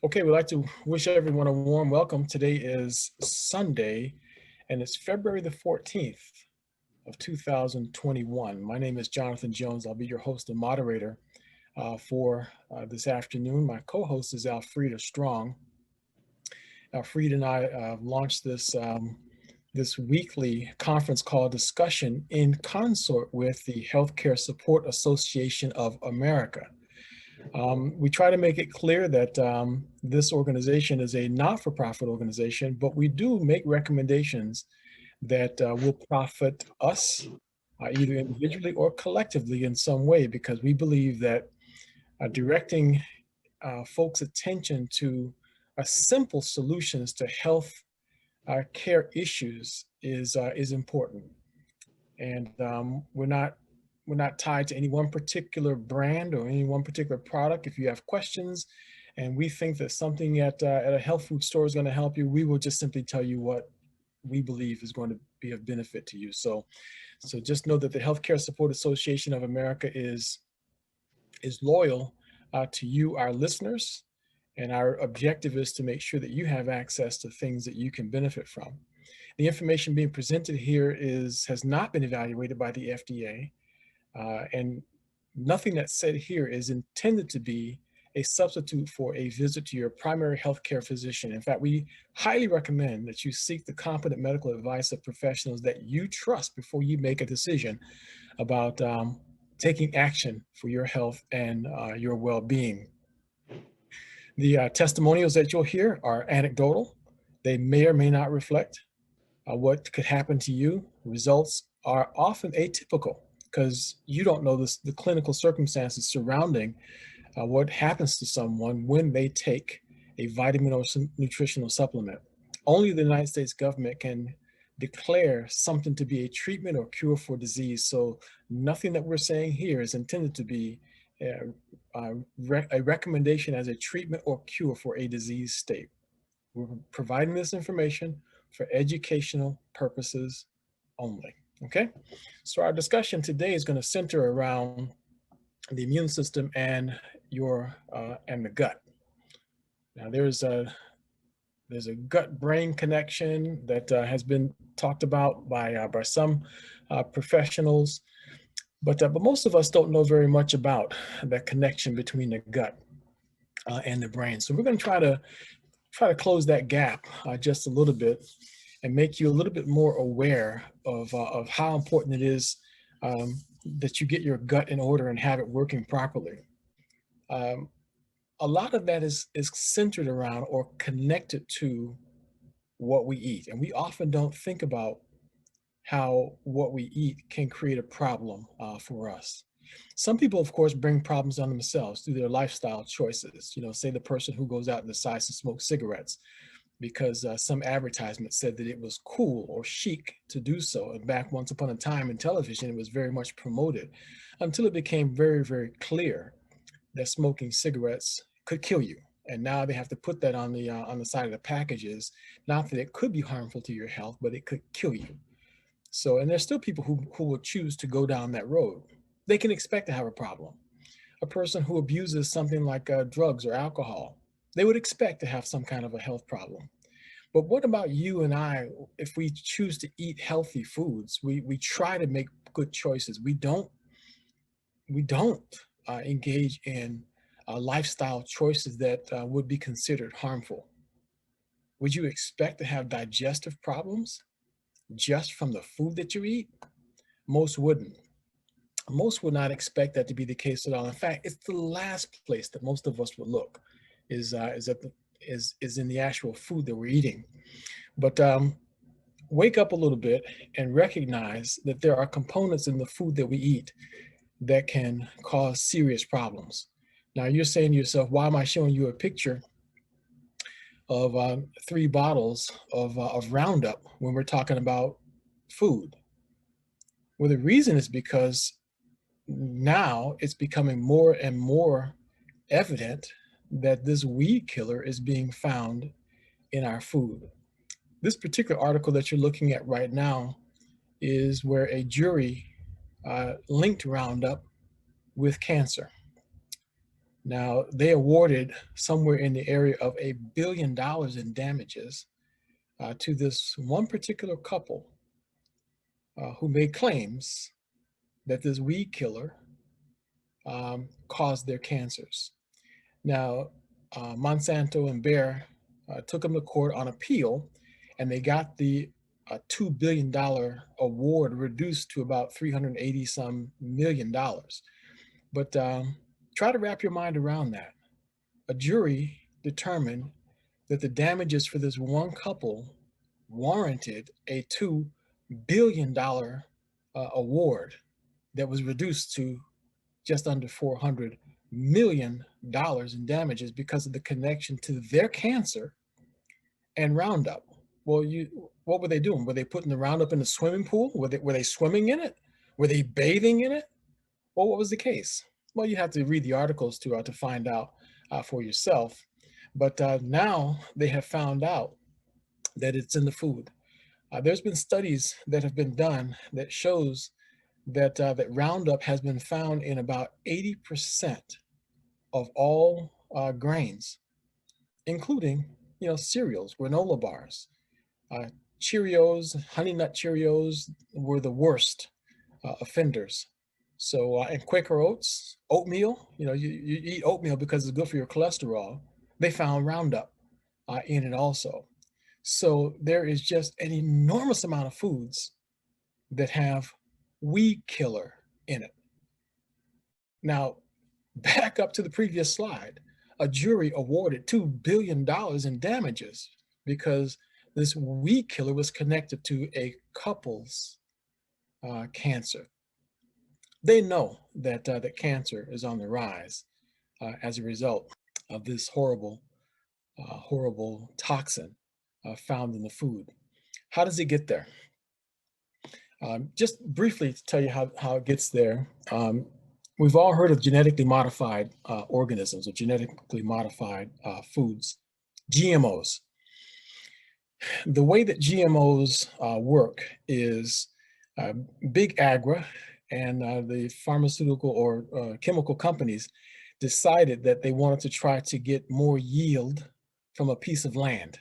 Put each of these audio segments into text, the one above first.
Okay, we'd like to wish everyone a warm welcome. Today is Sunday, and it's February the 14th of 2021. My name is Jonathan Jones. I'll be your host and moderator for this afternoon. My co-host is Alfreda Strong. Alfreda and I launched this weekly conference call discussion in consort with the Healthcare Support Association of America. We try to make it clear that this organization is a not-for-profit organization, but we do make recommendations that will profit us either individually or collectively in some way, because we believe that directing folks' attention to simple solutions to health care issues is important. And we're not tied to any one particular brand or any one particular product. If you have questions and we think that something at a health food store is going to help you, we will just simply tell you what we believe is going to be of benefit to you. So just know that the Healthcare Support Association of America is loyal to you, our listeners, and our objective is to make sure that you have access to things that you can benefit from. The information being presented here has not been evaluated by the FDA. And nothing that's said here is intended to be a substitute for a visit to your primary healthcare physician. In fact, we highly recommend that you seek the competent medical advice of professionals that you trust before you make a decision about taking action for your health and your well-being. The testimonials that you'll hear are anecdotal. They may or may not reflect what could happen to you. Results are often atypical because you don't know the clinical circumstances surrounding what happens to someone when they take a vitamin or nutritional supplement. Only the United States government can declare something to be a treatment or cure for disease. So nothing that we're saying here is intended to be a recommendation as a treatment or cure for a disease state. We're providing this information for educational purposes only. Okay, so our discussion today is going to center around the immune system and the gut. Now, there's a gut-brain connection that has been talked about by some professionals, but most of us don't know very much about that connection between the gut and the brain. So we're going to try to close that gap just a little bit and make you a little bit more aware of how important it is that you get your gut in order and have it working properly. A lot of that is centered around or connected to what we eat. And we often don't think about how what we eat can create a problem for us. Some people, of course, bring problems on themselves through their lifestyle choices. You know, say the person who goes out and decides to smoke cigarettes because some advertisement said that it was cool or chic to do so. And back once upon a time in television, it was very much promoted until it became very, very clear that smoking cigarettes could kill you. And now they have to put that on the side of the packages. Not that it could be harmful to your health, but it could kill you. So, and there's still people who will choose to go down that road. They can expect to have a problem. A person who abuses something like drugs or alcohol, they would expect to have some kind of a health problem. But what about you and I, if we choose to eat healthy foods, we try to make good choices. We don't engage in lifestyle choices that would be considered harmful. Would you expect to have digestive problems just from the food that you eat? Most wouldn't. Most would not expect that to be the case at all. In fact, it's the last place that most of us would look is in the actual food that we're eating. But wake up a little bit and recognize that there are components in the food that we eat that can cause serious problems. Now you're saying to yourself, why am I showing you a picture of 3 bottles of Roundup when we're talking about food? Well, the reason is because now it's becoming more and more evident that this weed killer is being found in our food. This particular article that you're looking at right now is where a jury linked Roundup with cancer. Now, they awarded somewhere in the area of $1 billion in damages to this one particular couple who made claims that this weed killer caused their cancers. Now, Monsanto and Bayer took them to court on appeal, and they got the $2 billion award reduced to about $380 some million. But try to wrap your mind around that. A jury determined that the damages for this one couple warranted a $2 billion award that was reduced to just under $400 million in damages because of the connection to their cancer and Roundup. Well, what were they doing? Were they putting the Roundup in the swimming pool? Were they swimming in it? Were they bathing in it? Well, what was the case? Well, you have to read the articles to find out for yourself. But now they have found out that it's in the food. There's been studies that have been done that shows that that Roundup has been found in about 80% of all grains, including cereals, granola bars, Cheerios, Honey Nut Cheerios were the worst offenders. So, and Quaker Oats, oatmeal, you eat oatmeal because it's good for your cholesterol. They found Roundup in it also. So there is just an enormous amount of foods that have weed killer in it. Now, back up to the previous slide, a jury awarded $2 billion in damages because this weed killer was connected to a couple's cancer. They know that that cancer is on the rise as a result of this horrible toxin found in the food. How does it get there? Just briefly to tell you how it gets there, we've all heard of genetically modified organisms or genetically modified foods, GMOs. The way that GMOs work is big agri and the pharmaceutical or chemical companies decided that they wanted to try to get more yield from a piece of land.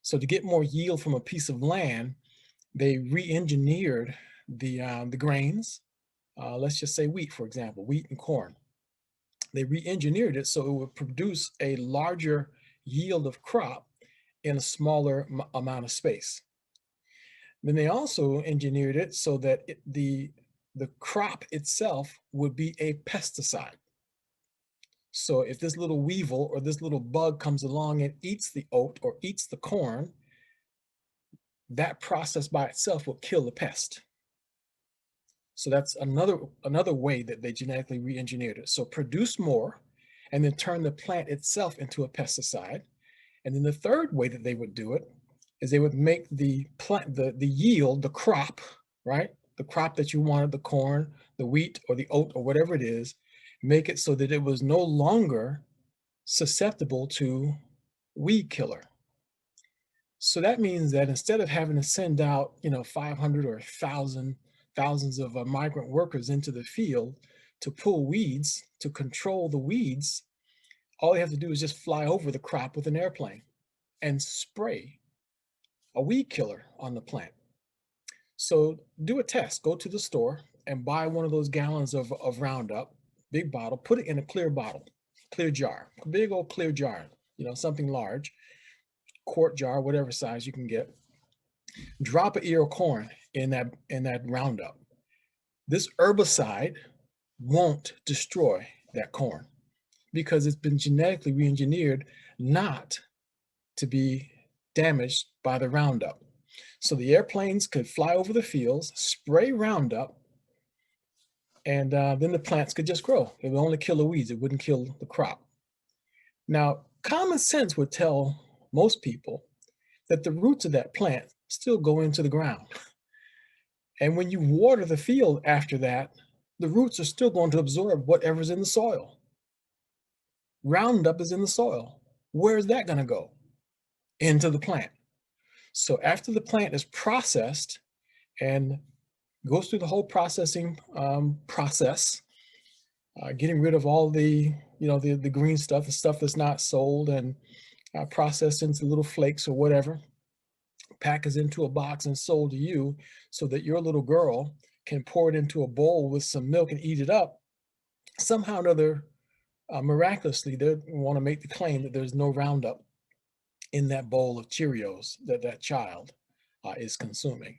So to get more yield from a piece of land, they re-engineered the grains. Let's just say wheat, for example, wheat and corn. They re-engineered it so it would produce a larger yield of crop in a smaller amount of space. Then they also engineered it so that the crop itself would be a pesticide. So if this little weevil or this little bug comes along and eats the oat or eats the corn, that process by itself will kill the pest. So that's another way that they genetically re-engineered it. So produce more and then turn the plant itself into a pesticide. And then the third way that they would do it is they would make the plant, the yield, the crop, right? The crop that you wanted, the corn, the wheat, or the oat, or whatever it is, make it so that it was no longer susceptible to weed killer. So that means that instead of having to send out, 500 or 1,000, thousands of migrant workers into the field to pull weeds, to control the weeds, all they have to do is just fly over the crop with an airplane and spray a weed killer on the plant. So do a test, go to the store and buy one of those gallons of Roundup, big bottle, put it in a clear bottle, clear jar, a big old clear jar, something large, quart jar, whatever size you can get. Drop an ear of corn in that Roundup. This herbicide won't destroy that corn because it's been genetically re-engineered not to be damaged by the Roundup. So the airplanes could fly over the fields, spray Roundup, and then the plants could just grow. It would only kill the weeds. It wouldn't kill the crop. Now, common sense would tell most people that the roots of that plant still go into the ground. And when you water the field after that, the roots are still going to absorb whatever's in the soil. Roundup is in the soil. Where's that going to go? Into the plant. So after the plant is processed and goes through the whole processing process, getting rid of all the you know, the green stuff, the stuff that's not sold and processed into little flakes or whatever, packaged into a box and sold to you so that your little girl can pour it into a bowl with some milk and eat it up, somehow or another, miraculously, they want to make the claim that there's no Roundup in that bowl of Cheerios that that child is consuming.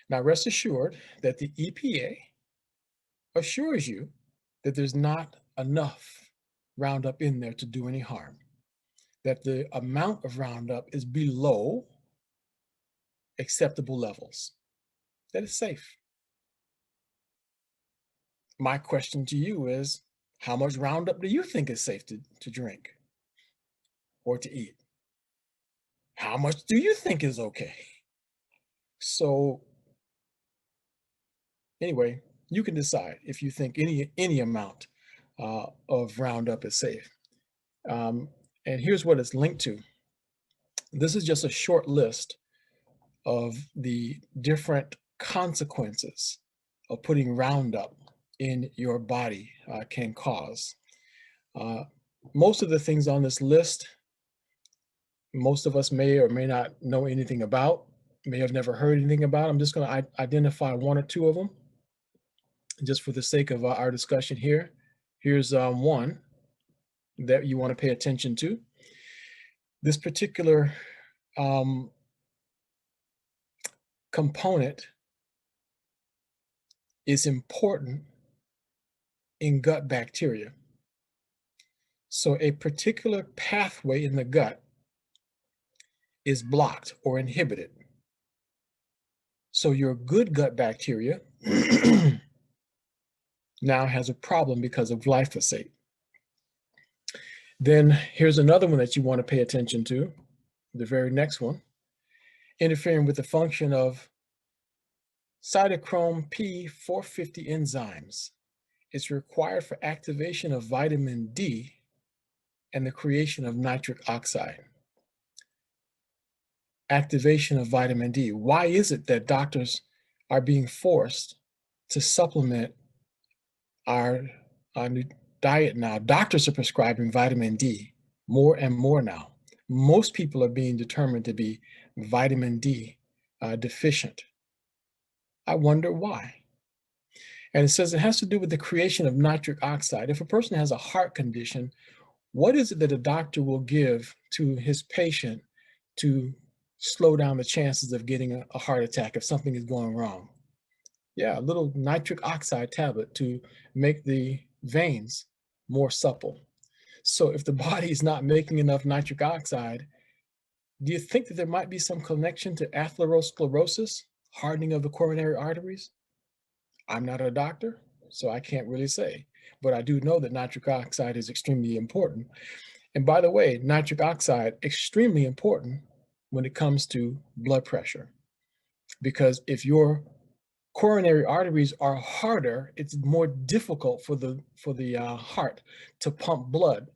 Now, rest assured that the EPA assures you that there's not enough Roundup in there to do any harm, that the amount of Roundup is below acceptable levels, that it's safe. My question to you is, how much Roundup do you think is safe to drink or to eat? How much do you think is okay? So anyway, you can decide if you think any amount of Roundup is safe. And here's what it's linked to. This is just a short list of the different consequences of putting Roundup in your body can cause. Most of the things on this list, most of us may or may not know anything about, may have never heard anything about. I'm just going to identify one or two of them just for the sake of our discussion here. Here's one that you want to pay attention to. This particular component is important in gut bacteria. So a particular pathway in the gut is blocked or inhibited. So your good gut bacteria now has a problem because of glyphosate. Then here's another one that you want to pay attention to, the very next one, interfering with the function of cytochrome P450 enzymes. It's required for activation of vitamin D and the creation of nitric oxide. Activation of vitamin D. Why is it that doctors are being forced to supplement our diet now? Doctors are prescribing vitamin D more and more now. Most people are being determined to be vitamin D deficient. I wonder why. And it says it has to do with the creation of nitric oxide. If a person has a heart condition, what is it that a doctor will give to his patient to slow down the chances of getting a heart attack if something is going wrong? Yeah, a little nitric oxide tablet to make the veins more supple. So if the body is not making enough nitric oxide, do you think that there might be some connection to atherosclerosis, hardening of the coronary arteries? I'm not a doctor, so I can't really say, but I do know that nitric oxide is extremely important. And by the way, nitric oxide, extremely important when it comes to blood pressure, because if your coronary arteries are harder, it's more difficult for the heart to pump blood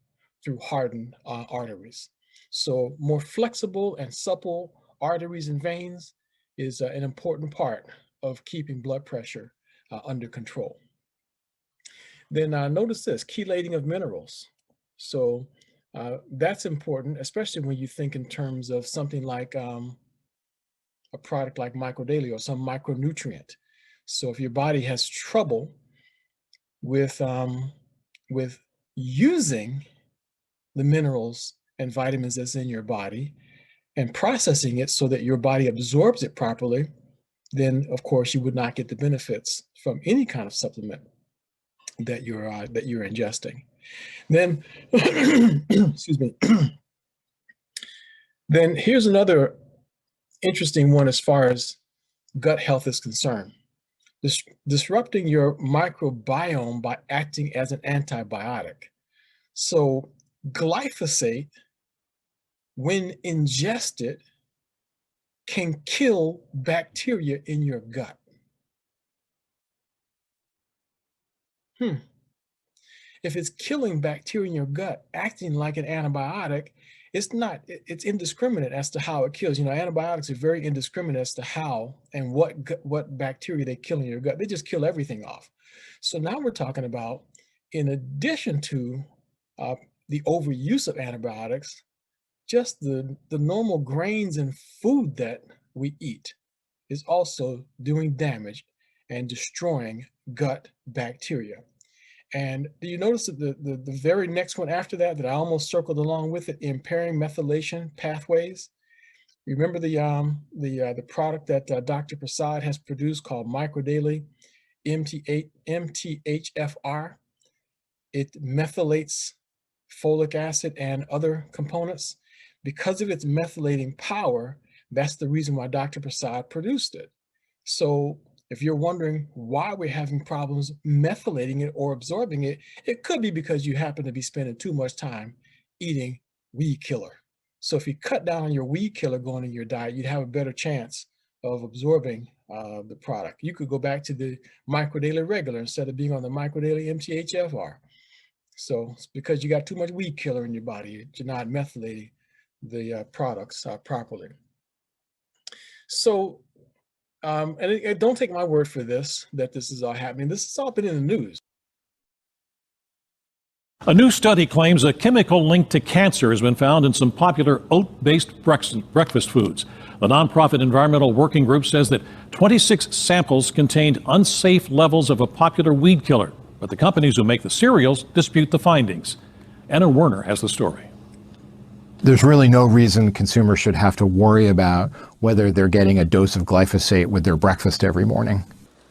through hardened arteries. So more flexible and supple arteries and veins is an important part of keeping blood pressure under control. Then notice this, chelating of minerals. So that's important, especially when you think in terms of something like a product like Microdaily or some micronutrient. So if your body has trouble with using the minerals and vitamins that's in your body and processing it so that your body absorbs it properly, then of course you would not get the benefits from any kind of supplement that you're ingesting. Then, excuse me. Then here's another interesting one as far as gut health is concerned. Disrupting your microbiome by acting as an antibiotic. So glyphosate, when ingested, can kill bacteria in your gut. If it's killing bacteria in your gut, acting like an antibiotic, it's indiscriminate as to how it kills. You know, antibiotics are very indiscriminate as to how and what bacteria they kill in your gut. They just kill everything off. So now we're talking about, in addition to uh, the overuse of antibiotics, just the normal grains and food that we eat is also doing damage and destroying gut bacteria. And do you notice that the very next one after that, that I almost circled along with it, impairing methylation pathways? Remember the product that Dr. Prasad has produced called MicroDaily MTHFR? It methylates folic acid and other components. Because of its methylating power, that's the reason why Dr. Prasad produced it. So if you're wondering why we're having problems methylating it or absorbing it, it could be because you happen to be spending too much time eating weed killer. So if you cut down on your weed killer going in your diet, you'd have a better chance of absorbing the product. You could go back to the MicroDaily regular instead of being on the MicroDaily MTHFR. So it's because you got too much weed killer in your body, you're not methylating the products properly. So, and don't take my word for this, that this is all happening. This has all been in the news. A new study claims a chemical link to cancer has been found in some popular oat-based breakfast foods. The nonprofit Environmental Working Group says that 26 samples contained unsafe levels of a popular weed killer, but the companies who make the cereals dispute the findings. Anna Werner has the story. There's really no reason consumers should have to worry about whether they're getting a dose of glyphosate with their breakfast every morning.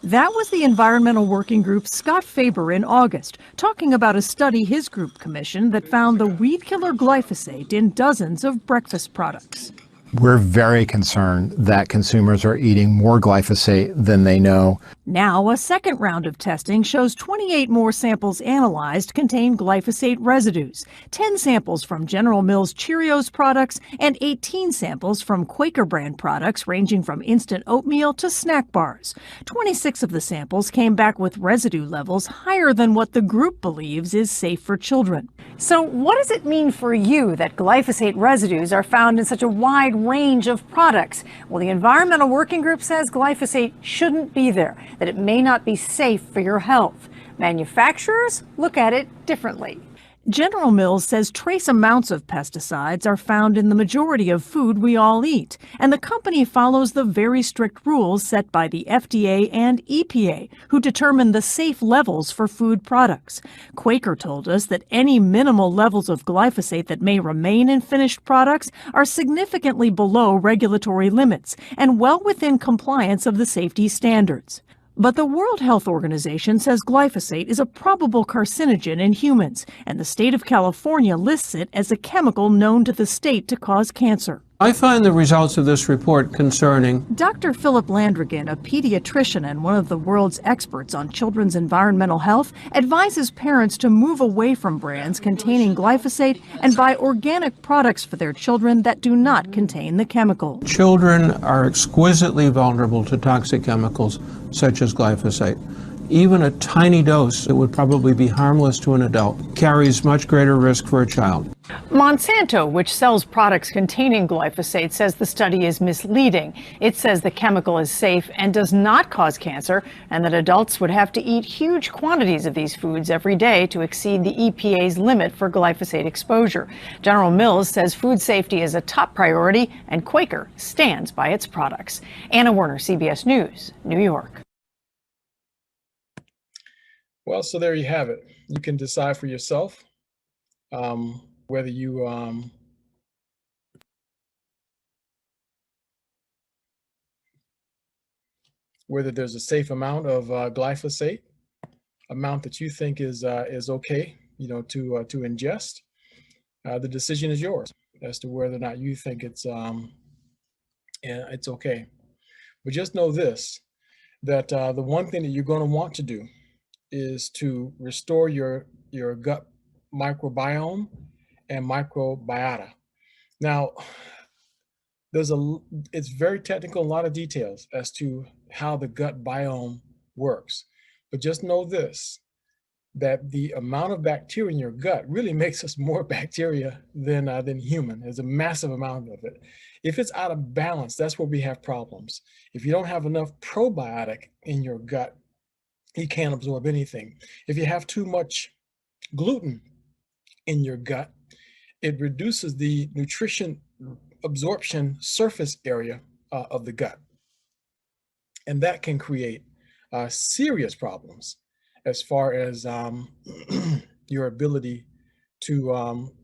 That was the Environmental Working Group's Scott Faber in August, talking about a study his group commissioned that found the weed killer glyphosate in dozens of breakfast products. We're very concerned that consumers are eating more glyphosate than they know. Now, a second round of testing shows 28 more samples analyzed contain glyphosate residues, 10 samples from General Mills Cheerios products, and 18 samples from Quaker brand products ranging from instant oatmeal to snack bars. 26 of the samples came back with residue levels higher than what the group believes is safe for children. So what does it mean for you that glyphosate residues are found in such a wide range of products? Well, the Environmental Working Group says glyphosate shouldn't be there, that it may not be safe for your health. Manufacturers look at it differently. General Mills says trace amounts of pesticides are found in the majority of food we all eat, and the company follows the very strict rules set by the FDA and EPA, who determine the safe levels for food products. Quaker told us that any minimal levels of glyphosate that may remain in finished products are significantly below regulatory limits and well within compliance of the safety standards. But the World Health Organization says glyphosate is a probable carcinogen in humans, and the state of California lists it as a chemical known to the state to cause cancer. I find the results of this report concerning. Dr. Philip Landrigan, a pediatrician and one of the world's experts on children's environmental health, advises parents to move away from brands containing glyphosate and buy organic products for their children that do not contain the chemical. Children are exquisitely vulnerable to toxic chemicals such as glyphosate. Even a tiny dose that would probably be harmless to an adult carries much greater risk for a child. Monsanto, which sells products containing glyphosate, says the study is misleading. It says the chemical is safe and does not cause cancer, and that adults would have to eat huge quantities of these foods every day to exceed the EPA's limit for glyphosate exposure. General Mills says food safety is a top priority, and Quaker stands by its products. Anna Werner, CBS News, New York. Well, so there you have it. You can decide for yourself whether you whether there's a safe amount of glyphosate, amount that you think is okay, to ingest. The decision is yours as to whether or not you think it's okay. But just know this, that the one thing that you're going to want to do is to restore your gut microbiome and microbiota. Now, it's very technical, a lot of details as to how the gut biome works. But just know this, that the amount of bacteria in your gut really makes us more bacteria than human. There's a massive amount of it. If it's out of balance, that's where we have problems. If you don't have enough probiotic in your gut, you can't absorb anything. If you have too much gluten in your gut, it reduces the nutrition absorption surface area of the gut. And that can create serious problems as far as your ability to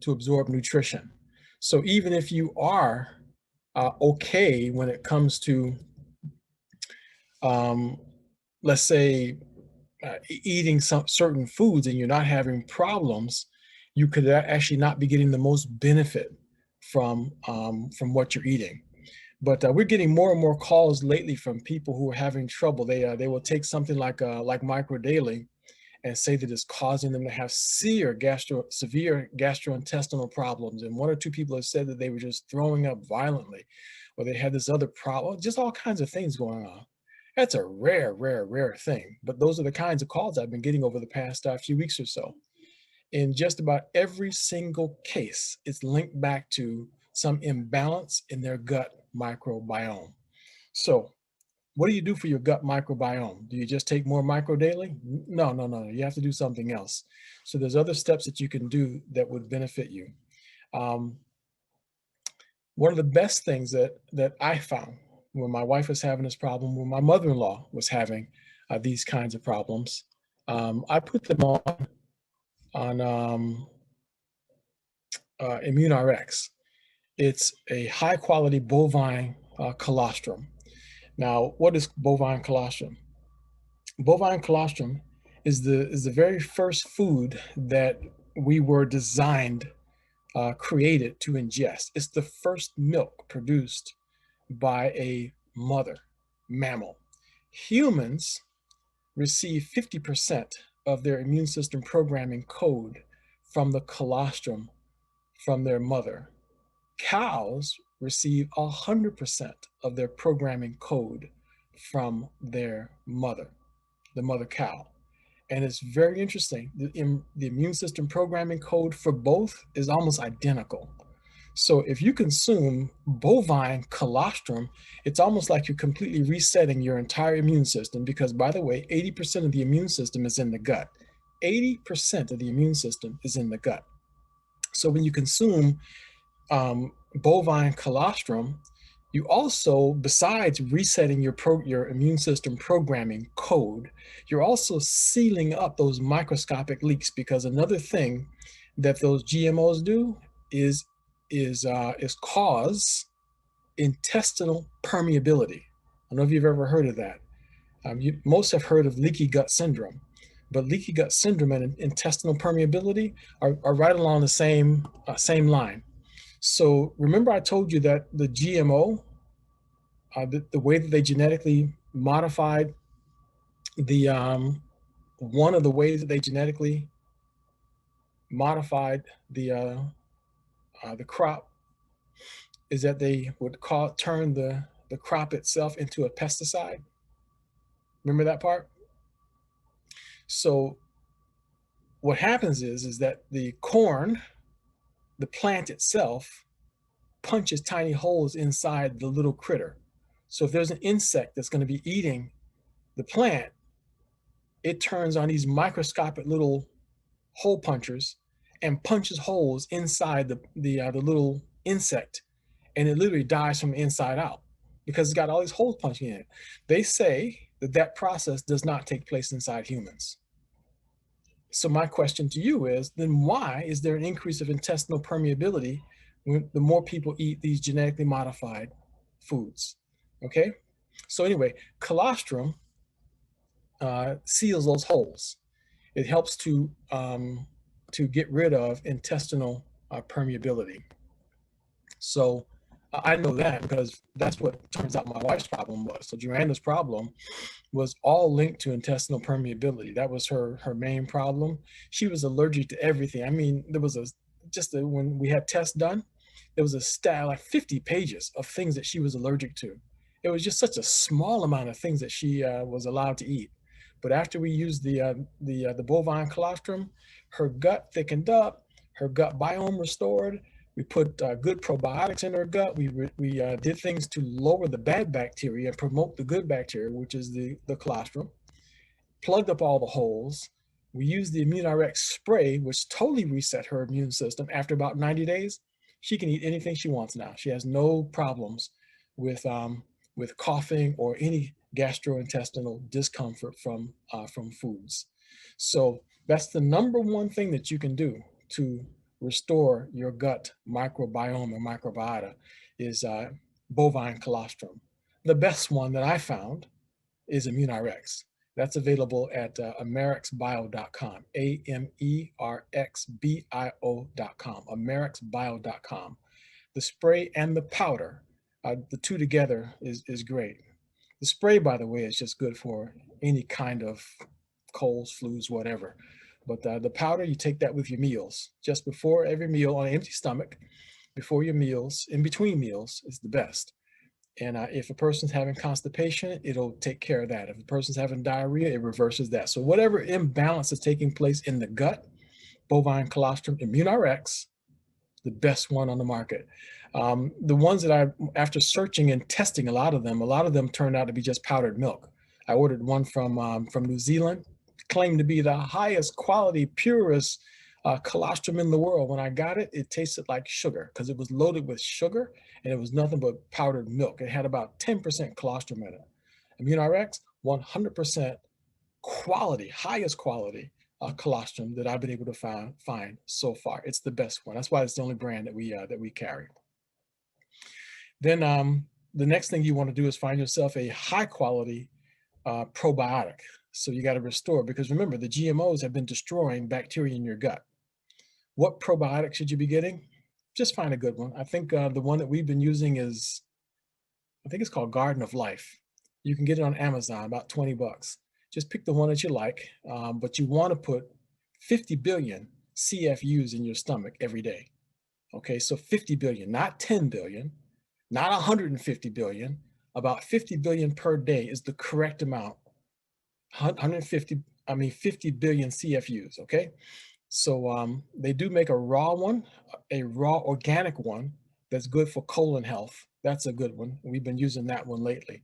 absorb nutrition. So even if you are okay when it comes to, let's say, eating some certain foods and you're not having problems, you could actually not be getting the most benefit from what you're eating. But we're getting more and more calls lately from people who are having trouble. They will take something like Micro Daily and say that it's causing them to have severe gastrointestinal problems. And one or two people have said that they were just throwing up violently, or they had this other problem, just all kinds of things going on. That's a rare thing. But those are the kinds of calls I've been getting over the past few weeks or so. In just about every single case, it's linked back to some imbalance in their gut microbiome. So what do you do for your gut microbiome? Do you just take more Micro Daily? No. You have to do something else. So there's other steps that you can do that would benefit you. One of the best things that I found when my wife was having this problem, when my mother-in-law was having these kinds of problems, I put them on ImmuneRx. It's a high-quality bovine colostrum. Now, what is bovine colostrum? Bovine colostrum is the very first food that we were created to ingest. It's the first milk produced by a mother mammal. Humans receive 50% of their immune system programming code from the colostrum from their mother. Cows receive 100% of their programming code from their mother, the mother cow. And it's very interesting. The immune system programming code for both is almost identical. So if you consume bovine colostrum, it's almost like you're completely resetting your entire immune system, because, by the way, 80% of the immune system is in the gut. 80% of the immune system is in the gut. So when you consume bovine colostrum, you also, besides resetting your immune system programming code, you're also sealing up those microscopic leaks, because another thing that those GMOs do is cause intestinal permeability. I don't know if you've ever heard of that. Most have heard of leaky gut syndrome, but leaky gut syndrome and intestinal permeability are right along the same line. So remember I told you that the GMO, the way that they genetically modified one of the ways that they genetically modified the crop is that they would turn the crop itself into a pesticide. Remember that part? So what happens is that the corn, the plant itself, punches tiny holes inside the little critter. So if there's an insect that's going to be eating the plant, it turns on these microscopic little hole punchers and punches holes inside the little insect, and it literally dies from the inside out because it's got all these holes punching in it. They say that process does not take place inside humans. So my question to you is, then why is there an increase of intestinal permeability when the more people eat these genetically modified foods? Okay, so anyway, colostrum seals those holes. It helps to get rid of intestinal permeability. So I know that because that's what turns out my wife's problem was. So Joanna's problem was all linked to intestinal permeability. That was her main problem. She was allergic to everything. I mean, there was when we had tests done, there was a stat like 50 pages of things that she was allergic to. It was just such a small amount of things that she was allowed to eat. But after we used the bovine colostrum, her gut thickened up, her gut biome restored. We put good probiotics in her gut. We did things to lower the bad bacteria and promote the good bacteria, which is the colostrum. Plugged up all the holes. We used the ImmuneRx spray, which totally reset her immune system. After about 90 days, she can eat anything she wants now. She has no problems with coughing or any gastrointestinal discomfort from foods. So that's the number one thing that you can do to restore your gut microbiome or microbiota is bovine colostrum. The best one that I found is ImmuneRx. That's available at amerixbio.com, AMERXBIO.com, amerixbio.com. The spray and the powder, the two together is great. The spray, by the way, is just good for any kind of colds, flus, whatever. But the powder, you take that with your meals. Just before every meal on an empty stomach, before your meals, in between meals, is the best. And if a person's having constipation, it'll take care of that. If a person's having diarrhea, it reverses that. So whatever imbalance is taking place in the gut, bovine colostrum, ImmuneRx, the best one on the market. The ones that after searching and testing a lot of them turned out to be just powdered milk. I ordered one from New Zealand, claimed to be the highest quality, purest colostrum in the world. When I got it, it tasted like sugar because it was loaded with sugar and it was nothing but powdered milk. It had about 10% colostrum in it. ImmuneRx, 100% quality, highest quality colostrum that I've been able to find so far. It's the best one. That's why it's the only brand that we carry. Then the next thing you want to do is find yourself a high quality probiotic. So you got to restore, because remember, the GMOs have been destroying bacteria in your gut. What probiotic should you be getting? Just find a good one. I think the one that we've been using is, I think it's called Garden of Life. You can get it on Amazon, about 20 bucks. Just pick the one that you like, but you want to put 50 billion CFUs in your stomach every day. Okay, so 50 billion, not 10 billion, not 150 billion, about 50 billion per day is the correct amount. 50 billion CFUs, okay? So they do make a raw one, a raw organic one that's good for colon health. That's a good one. We've been using that one lately.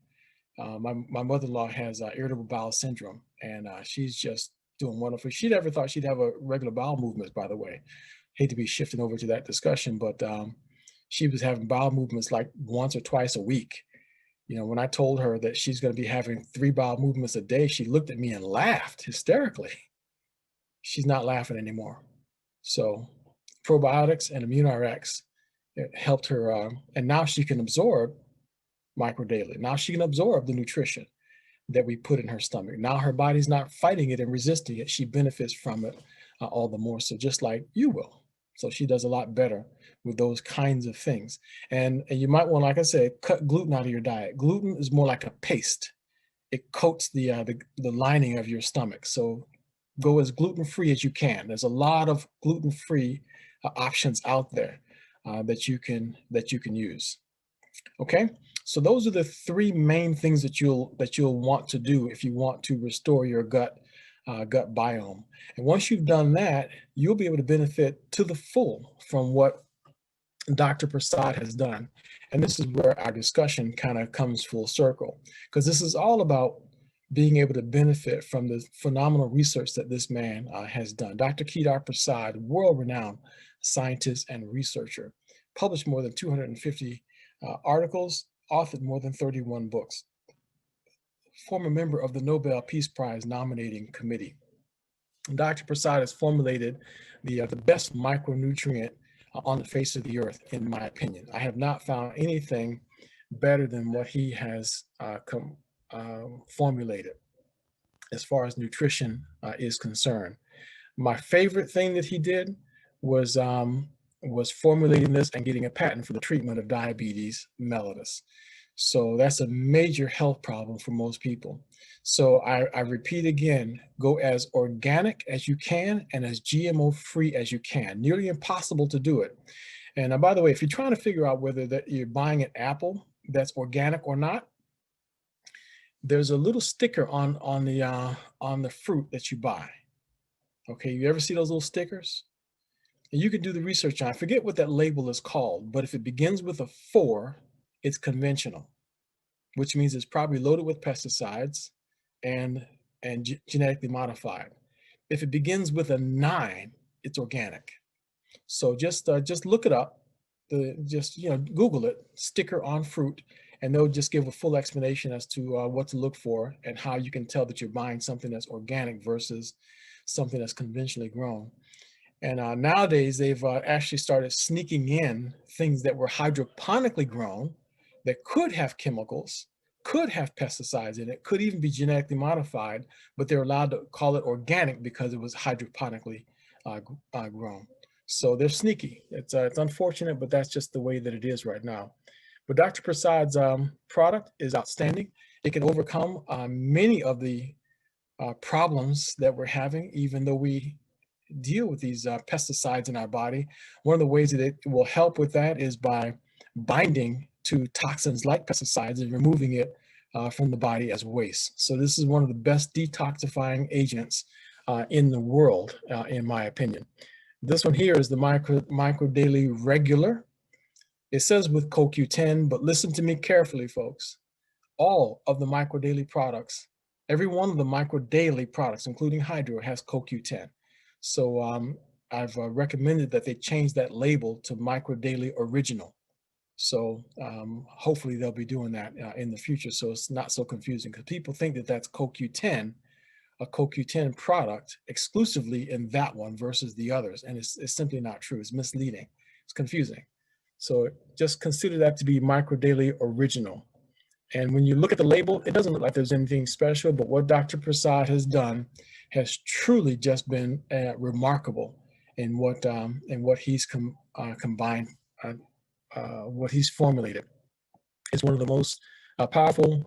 My mother-in-law has irritable bowel syndrome, and she's just doing wonderful. She never thought she'd have a regular bowel movements, by the way. Hate to be shifting over to that discussion, but she was having bowel movements like once or twice a week. You know, when I told her that she's going to be having 3 bowel movements a day, she looked at me and laughed hysterically. She's not laughing anymore. So probiotics and ImmuneRx, it helped her, and now she can absorb microdaily. Now she can absorb the nutrition that we put in her stomach. Now her body's not fighting it and resisting it. She benefits from it all the more, so just like you will. So she does a lot better with those kinds of things. And you might want, like I said, cut gluten out of your diet. Gluten is more like a paste. It coats the lining of your stomach. So go as gluten-free as you can. There's a lot of gluten-free options out there that you can use. Okay, so those are the 3 main things that you'll want to do if you want to restore your gut biome. And once you've done that, you'll be able to benefit to the full from what Dr. Prasad has done. And this is where our discussion kind of comes full circle, because this is all about being able to benefit from the phenomenal research that this man has done. Dr. Kedar Prasad, world-renowned scientist and researcher, published more than 250 articles, authored more than 31 books, former member of the Nobel Peace Prize nominating committee. Dr. Prasad has formulated the best micronutrient on the face of the earth, in my opinion. I have not found anything better than what he has formulated as far as nutrition is concerned. My favorite thing that he did was formulating this and getting a patent for the treatment of diabetes mellitus. So that's a major health problem for most people. So I repeat again, go as organic as you can and as GMO free as you can. Nearly impossible to do it. And by the way, if you're trying to figure out whether that you're buying an apple that's organic or not, there's a little sticker on the fruit that you buy. Okay, you ever see those little stickers? And you can do the research on. I forget what that label is called, but if it begins with a 4, it's conventional, which means it's probably loaded with pesticides and genetically modified. If it begins with a 9, it's organic. So just look it up. Google it, sticker on fruit, and they'll just give a full explanation as to what to look for and how you can tell that you're buying something that's organic versus something that's conventionally grown. And nowadays, they've actually started sneaking in things that were hydroponically grown that could have chemicals, could have pesticides in it, could even be genetically modified, but they're allowed to call it organic because it was hydroponically grown. So they're sneaky. It's unfortunate, but that's just the way that it is right now. But Dr. Prasad's product is outstanding. It can overcome many of the problems that we're having, even though we deal with these pesticides in our body. One of the ways that it will help with that is by binding to toxins like pesticides and removing it from the body as waste. So this is one of the best detoxifying agents in the world, in my opinion. This one here is the Micro Daily Regular. It says with CoQ10, but listen to me carefully, folks. All of the Micro Daily products, every one of the Micro Daily products, including Hydro, has CoQ10. So I've recommended that they change that label to Micro Daily Original. So hopefully they'll be doing that in the future, so it's not so confusing, because people think that that's CoQ10, a CoQ10 product exclusively in that one versus the others, and it's simply not true. It's misleading. It's confusing. So just consider that to be Micro Daily Original. And when you look at the label, it doesn't look like there's anything special, but what Dr. Prasad has done has truly just been remarkable in what he's combined, what he's formulated. It's one of the most powerful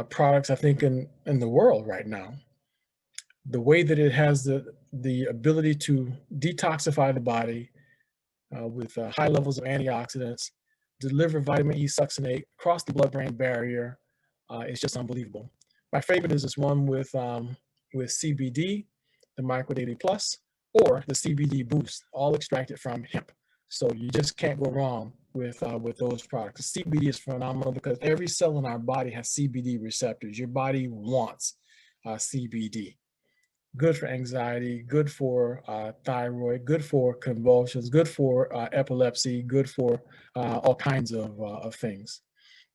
products, I think, in the world right now. The way that it has the ability to detoxify the body with high levels of antioxidants, deliver vitamin E succinate across the blood-brain barrier, is just unbelievable. My favorite is this one with CBD, the Micro Daily Plus, or the CBD Boost, all extracted from hemp. So you just can't go wrong with those products. CBD is phenomenal because every cell in our body has CBD receptors. Your body wants CBD. Good for anxiety, good for thyroid, good for convulsions, good for epilepsy, good for all kinds of things.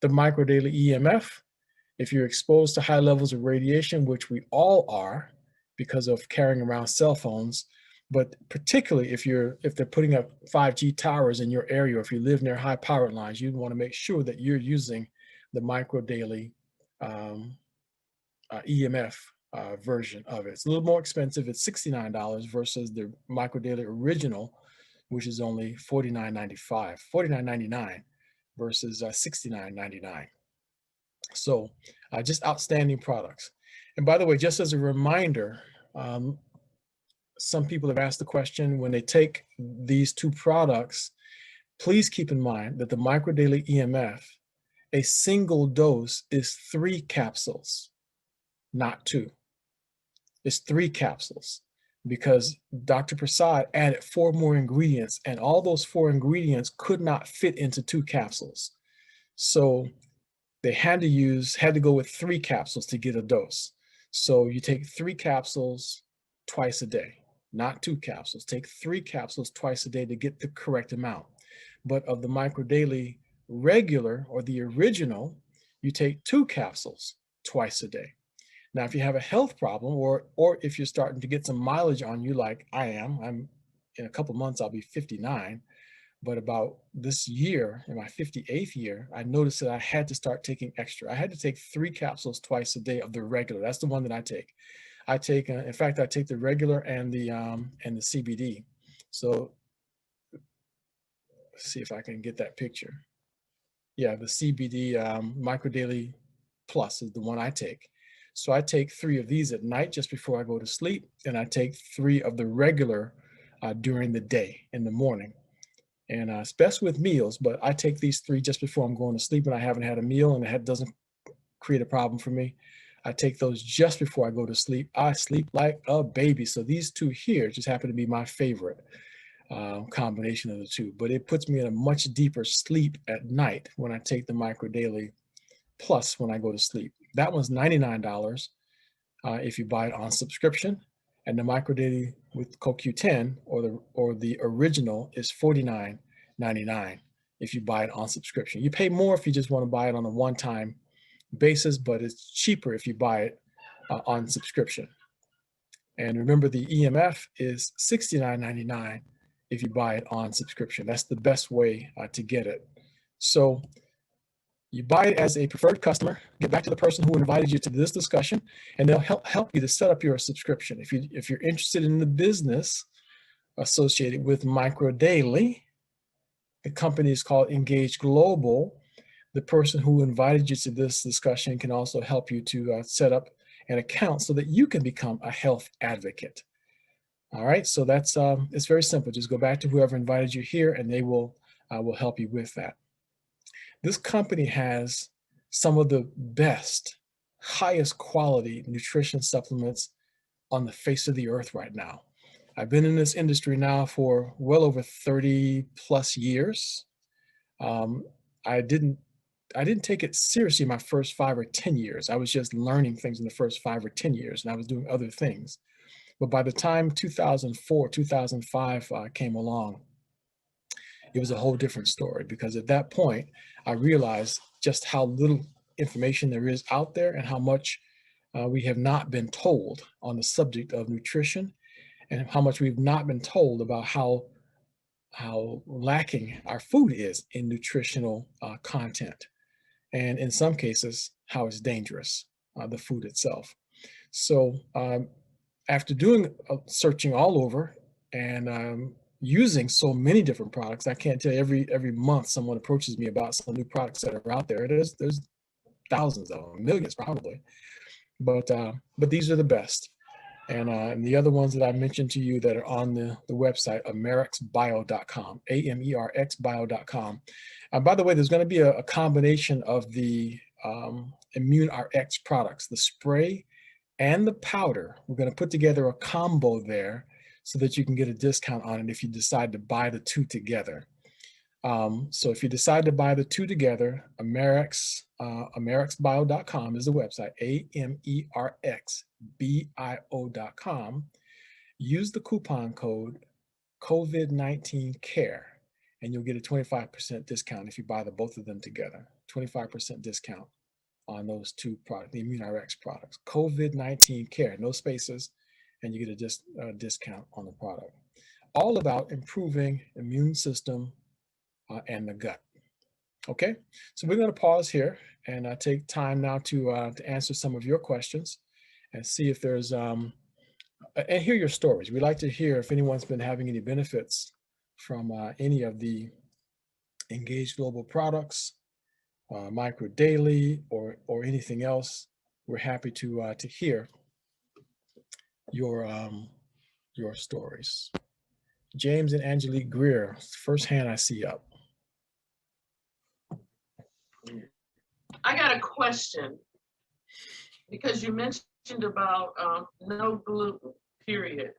The Micro Daily EMF, if you're exposed to high levels of radiation, which we all are because of carrying around cell phones, but particularly if they're putting up 5G towers in your area, or if you live near high power lines, you want to make sure that you're using the Micro Daily EMF version of it. It's a little more expensive. It's $69 versus the Micro Daily Original, which is only $49.99 versus $69.99. So just outstanding products. And by the way, just as a reminder, some people have asked the question, when they take these two products, please keep in mind that the Micro Daily EMF, a single dose is 3 capsules, not 2. It's 3 capsules because Dr. Prasad added 4 more ingredients, and all those 4 ingredients could not fit into 2 capsules. So they had to go with 3 capsules to get a dose. So you take 3 capsules twice a day, not 2 capsules. Take 3 capsules twice a day to get the correct amount. But of the Micro Daily Regular or the Original, you take 2 capsules twice a day. Now, if you have a health problem, or if you're starting to get some mileage on you, like I am, in a couple months, I'll be 59. But about this year, in my 58th year, I noticed that I had to start taking extra. I had to take 3 capsules twice a day of the regular. That's the one that I take. In fact, I take the regular and the CBD. So let's see if I can get that picture. Yeah, the CBD Micro Daily Plus is the one I take. So I take 3 of these at night just before I go to sleep, and I take 3 of the regular during the day in the morning. And it's best with meals, but I take these 3 just before I'm going to sleep and I haven't had a meal and it doesn't create a problem for me. I take those just before I go to sleep. I sleep like a baby. So these 2 here just happen to be my favorite combination of the 2, but it puts me in a much deeper sleep at night when I take the Micro Daily Plus when I go to sleep. That one's $99 if you buy it on subscription. and the Micro Daily with CoQ10 or the original is $49.99 if you buy it on subscription. You pay more if you just want to buy it on a one-time basis, but it's cheaper if you buy it on subscription. And remember, the EMF is $69.99 if you buy it on subscription. That's the best way to get it. So you buy it as a preferred customer, get back to the person who invited you to this discussion, and they'll help you to set up your subscription. If you're interested in the business associated with Micro Daily, the company is called Engage Global. The person who invited you to this discussion can also help you to set up an account so that you can become a health advocate. All right, so that's it's very simple. Just go back to whoever invited you here, and they will help you with that. This company has some of the best, highest quality nutrition supplements on the face of the earth right now. I've been in this industry now for well over 30 plus years. I didn't take it seriously my first 5 or 10 years. I was just learning things in the first 5 or 10 years, and I was doing other things. But by the time 2004, 2005 came along, it was a whole different story, because at that point, I realized just how little information there is out there and how much we have not been told on the subject of nutrition, and how much we've not been told about how lacking our food is in nutritional content. And in some cases, how it's dangerous, the food itself. So after doing searching all over and using so many different products, I can't tell you, every month someone approaches me about some new products that are out there. There's thousands of them, millions probably, but these are the best. And the other ones that I mentioned to you that are on the website, amerixbio.com, AMERXbio.com. By the way, there's going to be a combination of the Immune RX products, the spray and the powder. We're going to put together a combo there so that you can get a discount on it if you decide to buy the two together. So if you decide to buy the two together, amerixbio.com is the website, AMERXBIO.com. Use the coupon code COVID-19CARE, and you'll get a 25% discount if you buy both of them together. 25% discount on those two products, the Immune RX products. COVID-19 Care, no spaces, and you get a discount on the product. All about improving immune system and the gut. Okay, so we're going to pause here and take time now to answer some of your questions and see if there's and hear your stories. We'd like to hear if anyone's been having any benefits from any of the Engage Global products, Micro Daily, or anything else. We're happy to hear your stories. James and Angelique Greer, first hand I see up. I got a question, because you mentioned about no gluten, period.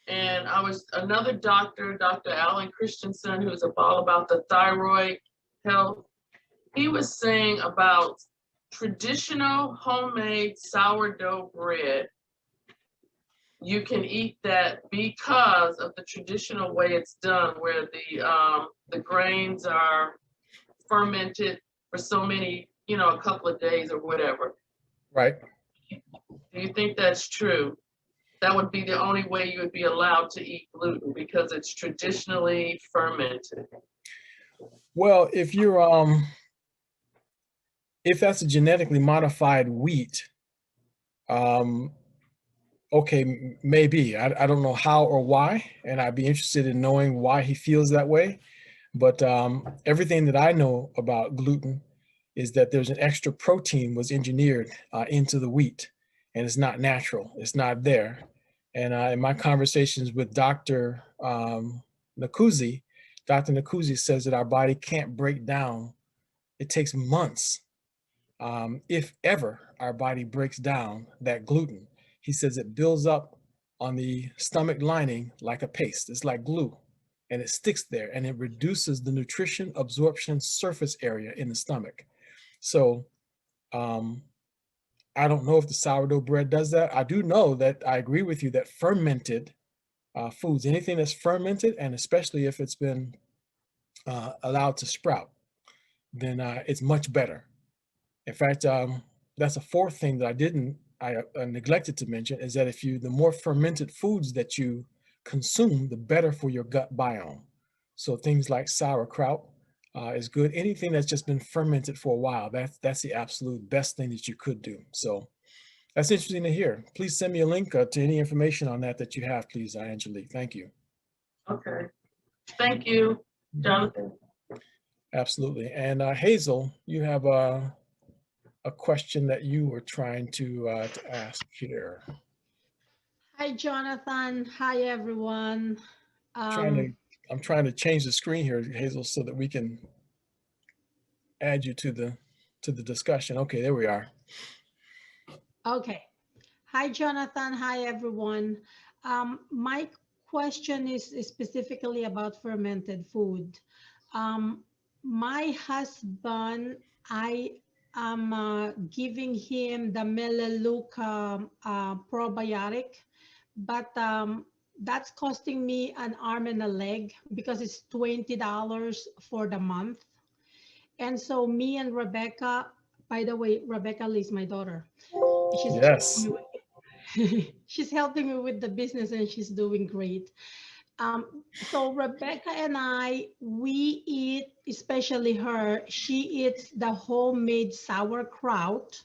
And I was another doctor, Dr. Alan Christensen, who's all about the thyroid health. He was saying about traditional homemade sourdough bread. You can eat that because of the traditional way it's done, where the grains are fermented for so many, a couple of days or whatever. Right. Do you think that's true? That would be the only way you would be allowed to eat gluten, because it's traditionally fermented. Well, if you're if that's a genetically modified wheat, okay, maybe. I don't know how or why, and I'd be interested in knowing why he feels that way. But everything that I know about gluten is that there's an extra protein was engineered into the wheat, and it's not natural. It's not there. And in my conversations with Dr. Nacuzzi, Dr. Nacuzzi says that our body can't break down. It takes months, if ever, our body breaks down that gluten. He says it builds up on the stomach lining like a paste. It's like glue, and it sticks there, and it reduces the nutrition absorption surface area in the stomach. So I don't know if the sourdough bread does that. I do know that I agree with you that fermented foods, anything that's fermented, and especially if it's been allowed to sprout, then it's much better. In fact, that's a fourth thing that I neglected to mention, is that the more fermented foods that you consume, the better for your gut biome. So things like sauerkraut is good. Anything that's just been fermented for a while, that's the absolute best thing that you could do. So that's interesting to hear. Please send me a link to any information on that you have, please, Angelique. Thank you. Okay. Thank you, Jonathan. Absolutely. And Hazel, you have a question that you were trying to ask here. Hi, Jonathan. Hi, everyone. I'm trying to change the screen here, Hazel, so that we can add you to the discussion. Okay, there we are. Okay. Hi, Jonathan. Hi, everyone. My question is specifically about fermented food. My husband, I am giving him the Melaleuca probiotic, but that's costing me an arm and a leg because it's $20 for the month. And so me and Rebecca, by the way, Rebecca Lee is my daughter. She's Yes. she's helping me with the business and she's doing great. So Rebecca and I, we eat, especially her, she eats the homemade sauerkraut.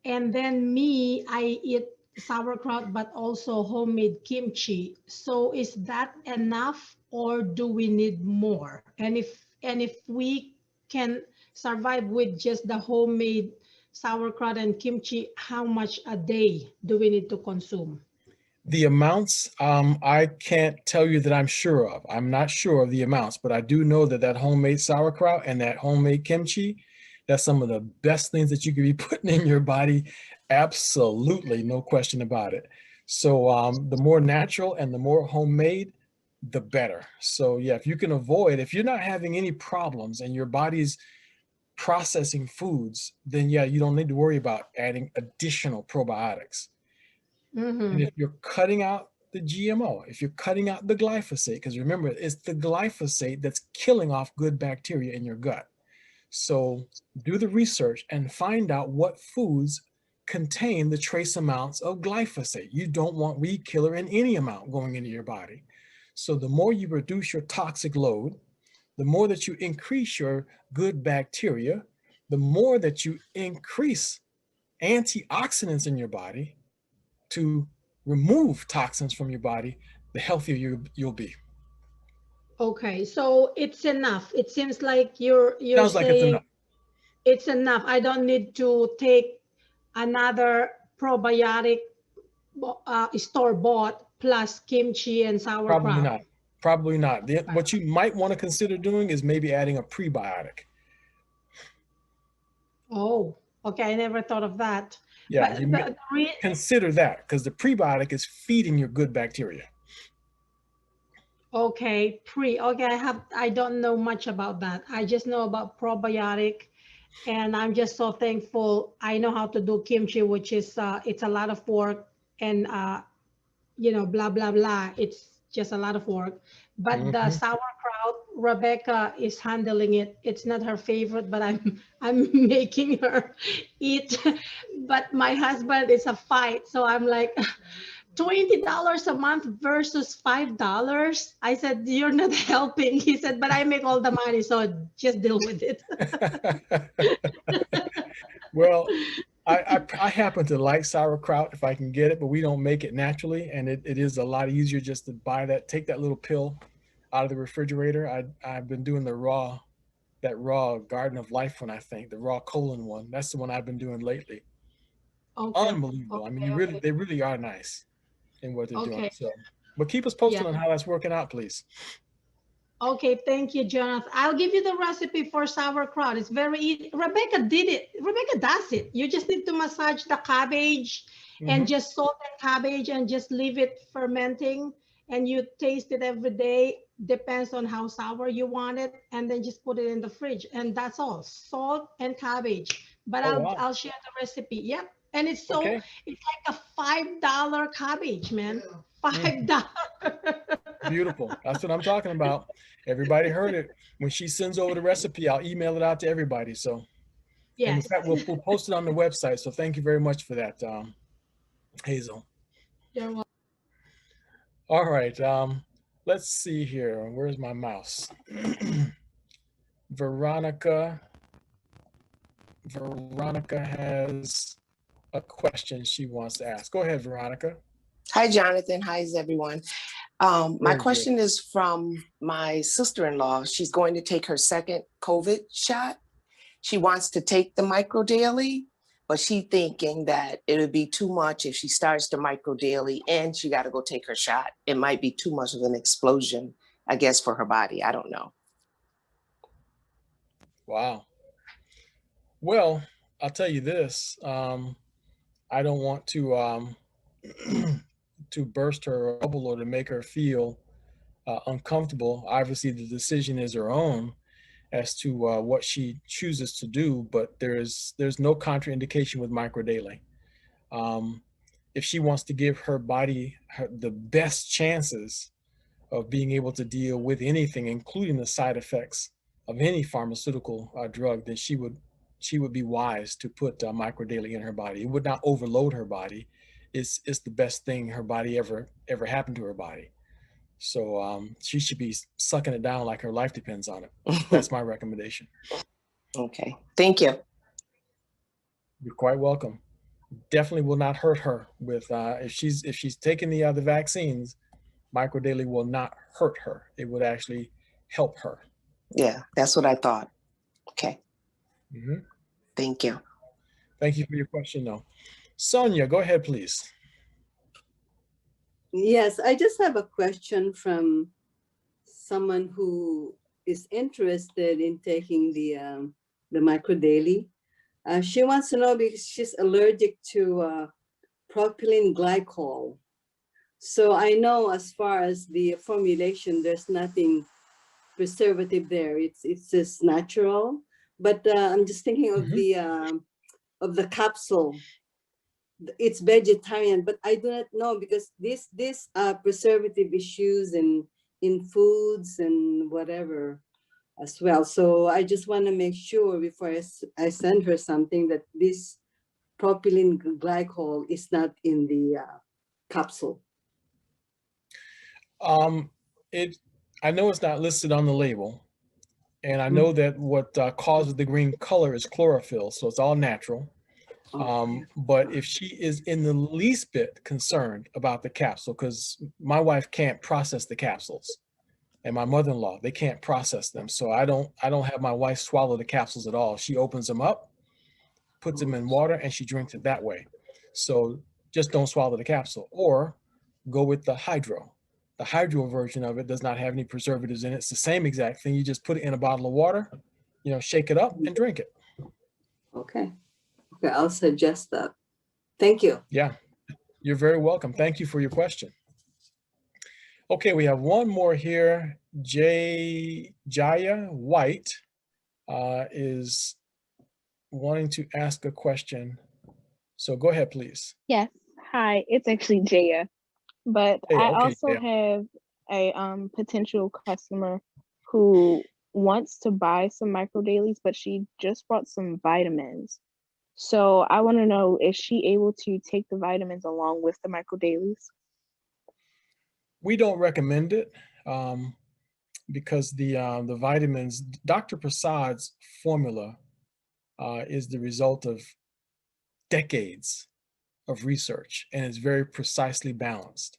And then me, I eat sauerkraut, but also homemade kimchi. So is that enough or do we need more? And if we can survive with just the homemade sauerkraut and kimchi, how much a day do we need to consume? The amounts, I can't tell you that I'm sure of. I'm not sure of the amounts, but I do know that homemade sauerkraut and that homemade kimchi, that's some of the best things that you could be putting in your body. Absolutely, no question about it. So the more natural and the more homemade, the better. So yeah, if you can avoid, if you're not having any problems and your body's processing foods, then yeah, you don't need to worry about adding additional probiotics. And if you're cutting out the GMO, if you're cutting out the glyphosate, because remember, it's the glyphosate that's killing off good bacteria in your gut. So do the research and find out what foods contain the trace amounts of glyphosate. You don't want weed killer in any amount going into your body. So the more you reduce your toxic load, the more that you increase your good bacteria, the more that you increase antioxidants in your body to remove toxins from your body, the healthier you'll be. Okay, so it's enough. It seems like you're Sounds like it's saying enough. it's enough. I don't need to take another probiotic store-bought plus kimchi and sauerkraut. Probably not. Probably not. What you might want to consider doing is maybe adding a prebiotic. Oh, okay. I never thought of that. Yeah, consider that, because the prebiotic is feeding your good bacteria. Okay, I don't know much about that. I just know about probiotic, and I'm just so thankful. I know how to do kimchi, which is it's a lot of work, and blah blah blah. It's just a lot of work. But the sauerkraut, Rebecca is handling it. It's not her favorite, but I'm making her eat. But my husband, it's a fight, so I'm like, $20 a month versus $5. I said, you're not helping. He said, but I make all the money, so just deal with it. Well, I happen to like sauerkraut if I can get it, but we don't make it naturally, and it is a lot easier just to buy that, take that little pill out of the refrigerator. I've been doing that raw Garden of Life one, I think, the raw colon one. That's the one I've been doing lately. Okay. Unbelievable. I mean, they really are nice in what they're doing. So, but keep us posted on how that's working out, please. Okay, thank you, Jonathan. I'll give you the recipe for sauerkraut. It's very easy. Rebecca did it. Rebecca does it. You just need to massage the cabbage and just salt and cabbage and just leave it fermenting, and you taste it every day. Depends on how sour you want it, and then just put it in the fridge, and that's all. Salt and cabbage. But I'll share the recipe. Yep. And it's so, Okay. it's like a $5 cabbage, man. $5. Beautiful. That's what I'm talking about. Everybody heard it. When she sends over the recipe, I'll email it out to everybody. So, and in Yes. fact, we'll post it on the website. So thank you very much for that, Hazel. You're welcome. All right. Let's see here. Where's my mouse? Veronica has a question she wants to ask. Go ahead, Veronica. Hi, Jonathan. Hi, everyone. My Very question good. is from my sister-in-law. She's going to take her second COVID shot. She wants to take the micro daily, but she's thinking that it would be too much if she starts the micro daily and she got to go take her shot. It might be too much of an explosion, I guess, for her body. I don't know. Wow. Well, I'll tell you this. I don't want to to burst her bubble or to make her feel uncomfortable. Obviously, the decision is her own as to what she chooses to do, but there's no contraindication with micro daily. If she wants to give her body the best chances of being able to deal with anything, including the side effects of any pharmaceutical drug, then she would be wise to put micro daily in her body. It would not overload her body. It's the best thing her body ever happened to her body. So she should be sucking it down like her life depends on it. That's my recommendation. Okay, thank you. You're quite welcome. Definitely will not hurt her with if she's taking the other vaccines. Micro daily will not hurt her. It would actually help her. Yeah, that's what I thought. Okay. Mm-hmm. Thank you. Thank you for your question, though. Sonia, go ahead, please. Yes, I just have a question from someone who is interested in taking the micro daily. She wants to know because she's allergic to propylene glycol. So I know as far as the formulation, there's nothing preservative there. It's just natural. But I'm just thinking of the capsule. It's vegetarian, but I do not know because this preservative is used in foods and whatever as well. So I just want to make sure before I send her something that this propylene glycol is not in the capsule. I know it's not listed on the label, and I know that what causes the green color is chlorophyll, so it's all natural. But if she is in the least bit concerned about the capsule, because my wife can't process the capsules, and my mother-in-law, they can't process them. So I don't have my wife swallow the capsules at all. She opens them up, puts them in water, and she drinks it that way. So just don't swallow the capsule, or go with the hydro. The hydro version of it does not have any preservatives in it. It's the same exact thing. You just put it in a bottle of water, shake it up and drink it. Okay. Okay, I'll suggest that. Thank you. Yeah, you're very welcome. Thank you for your question. Okay, we have one more here. Jaya White is wanting to ask a question. So go ahead, please. Yes. Hi, it's actually Jaya. But Hey, I okay, also Jaya. have a potential customer who wants to buy some micro dailies, but she just bought some vitamins. So I want to know, is she able to take the vitamins along with the micro dailies? We don't recommend it because the vitamins, Dr. Prasad's formula is the result of decades of research, and it's very precisely balanced.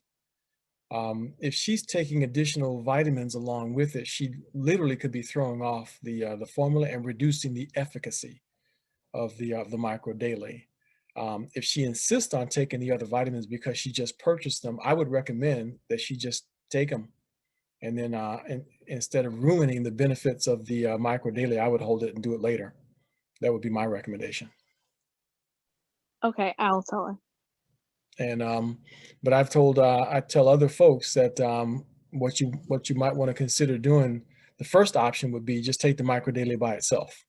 If she's taking additional vitamins along with it, she literally could be throwing off the formula and reducing the efficacy of the micro daily. If she insists on taking the other vitamins because she just purchased them, I would recommend that she just take them, and then instead of ruining the benefits of the micro daily, I would hold it and do it later. That would be my recommendation. Okay, I'll tell her. And but I tell other folks that what you might want to consider doing, the first option would be just take the micro daily by itself.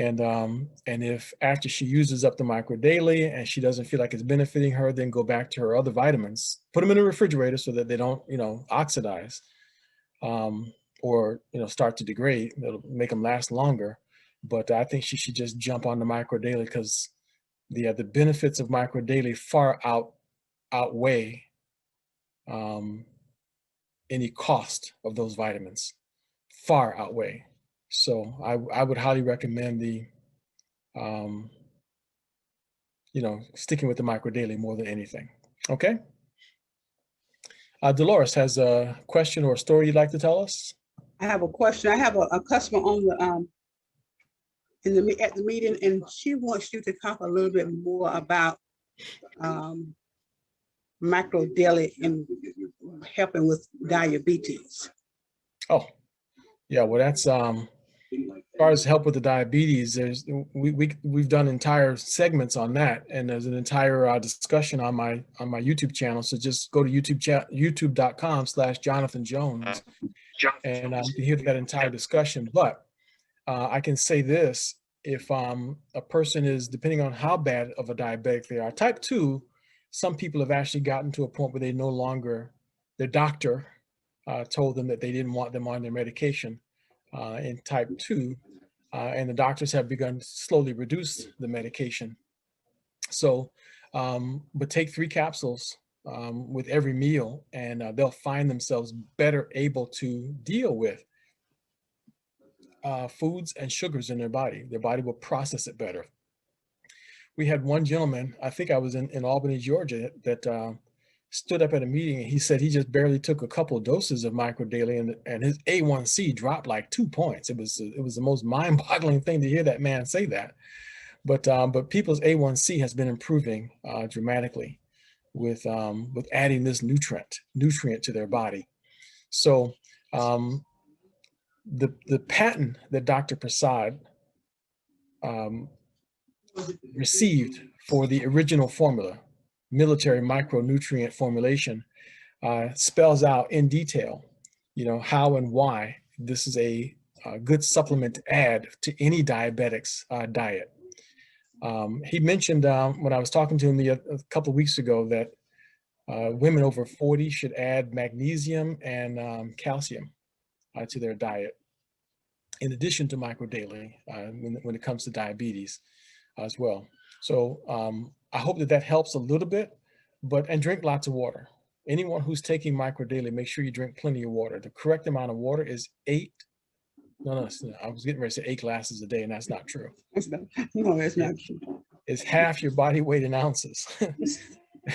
And if after she uses up the micro daily and she doesn't feel like it's benefiting her, then go back to her other vitamins, put them in the refrigerator so that they don't, oxidize, or, start to degrade. It'll make them last longer. But I think she should just jump on the micro daily, because the benefits of micro daily far outweigh any cost of those vitamins, far outweigh. So I would highly recommend the, sticking with the micro daily more than anything. Okay. Dolores has a question or a story you'd like to tell us. I have a question. I have a customer on the at the meeting, and she wants you to talk a little bit more about micro daily and helping with diabetes. Oh, yeah. Well, that's as far as help with the diabetes, we've done entire segments on that, and there's an entire discussion on my YouTube channel. So just go to youtube.com/Jonathan Jones, and you can hear that entire discussion. But I can say this: if a person is, depending on how bad of a diabetic they are, type 2, some people have actually gotten to a point where they no longer, their doctor told them that they didn't want them on their medication in type 2, and the doctors have begun to slowly reduce the medication. So, but take 3 capsules with every meal, and they'll find themselves better able to deal with foods and sugars in their body. Their body will process it better. We had one gentleman, I think I was in Albany, Georgia, that stood up at a meeting, and he said he just barely took a couple of doses of micro daily, and his A1C dropped like 2 points. It was the most mind-boggling thing to hear that man say that. But people's A1C has been improving dramatically with adding this nutrient to their body. So the patent that Dr. Prasad received for the original formula, military micronutrient formulation, spells out in detail, how and why this is a good supplement to add to any diabetic's diet. He mentioned when I was talking to him a couple of weeks ago that women over 40 should add magnesium and calcium to their diet, in addition to micro daily, when it comes to diabetes as well. So I hope that helps a little bit, and drink lots of water. Anyone who's taking micro daily, make sure you drink plenty of water. The correct amount of water is 8. No, I was getting ready to say 8 glasses a day, and that's not true. No, that's not true. It's half your body weight in ounces.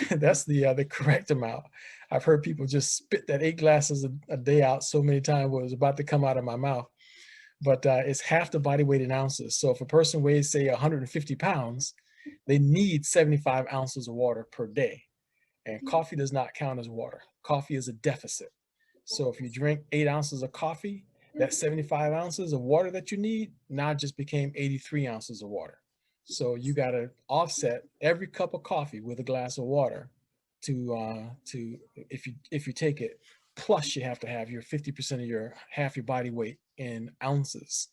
That's the correct amount. I've heard people just spit that 8 glasses a day out so many times where it was about to come out of my mouth. But it's half the body weight in ounces. So if a person weighs, say, 150 pounds, they need 75 ounces of water per day. And coffee does not count as water. Coffee is a deficit. So if you drink 8 ounces of coffee, that 75 ounces of water that you need now just became 83 ounces of water. So you got to offset every cup of coffee with a glass of water to if you take it. Plus you have to have your 50% of half your body weight in ounces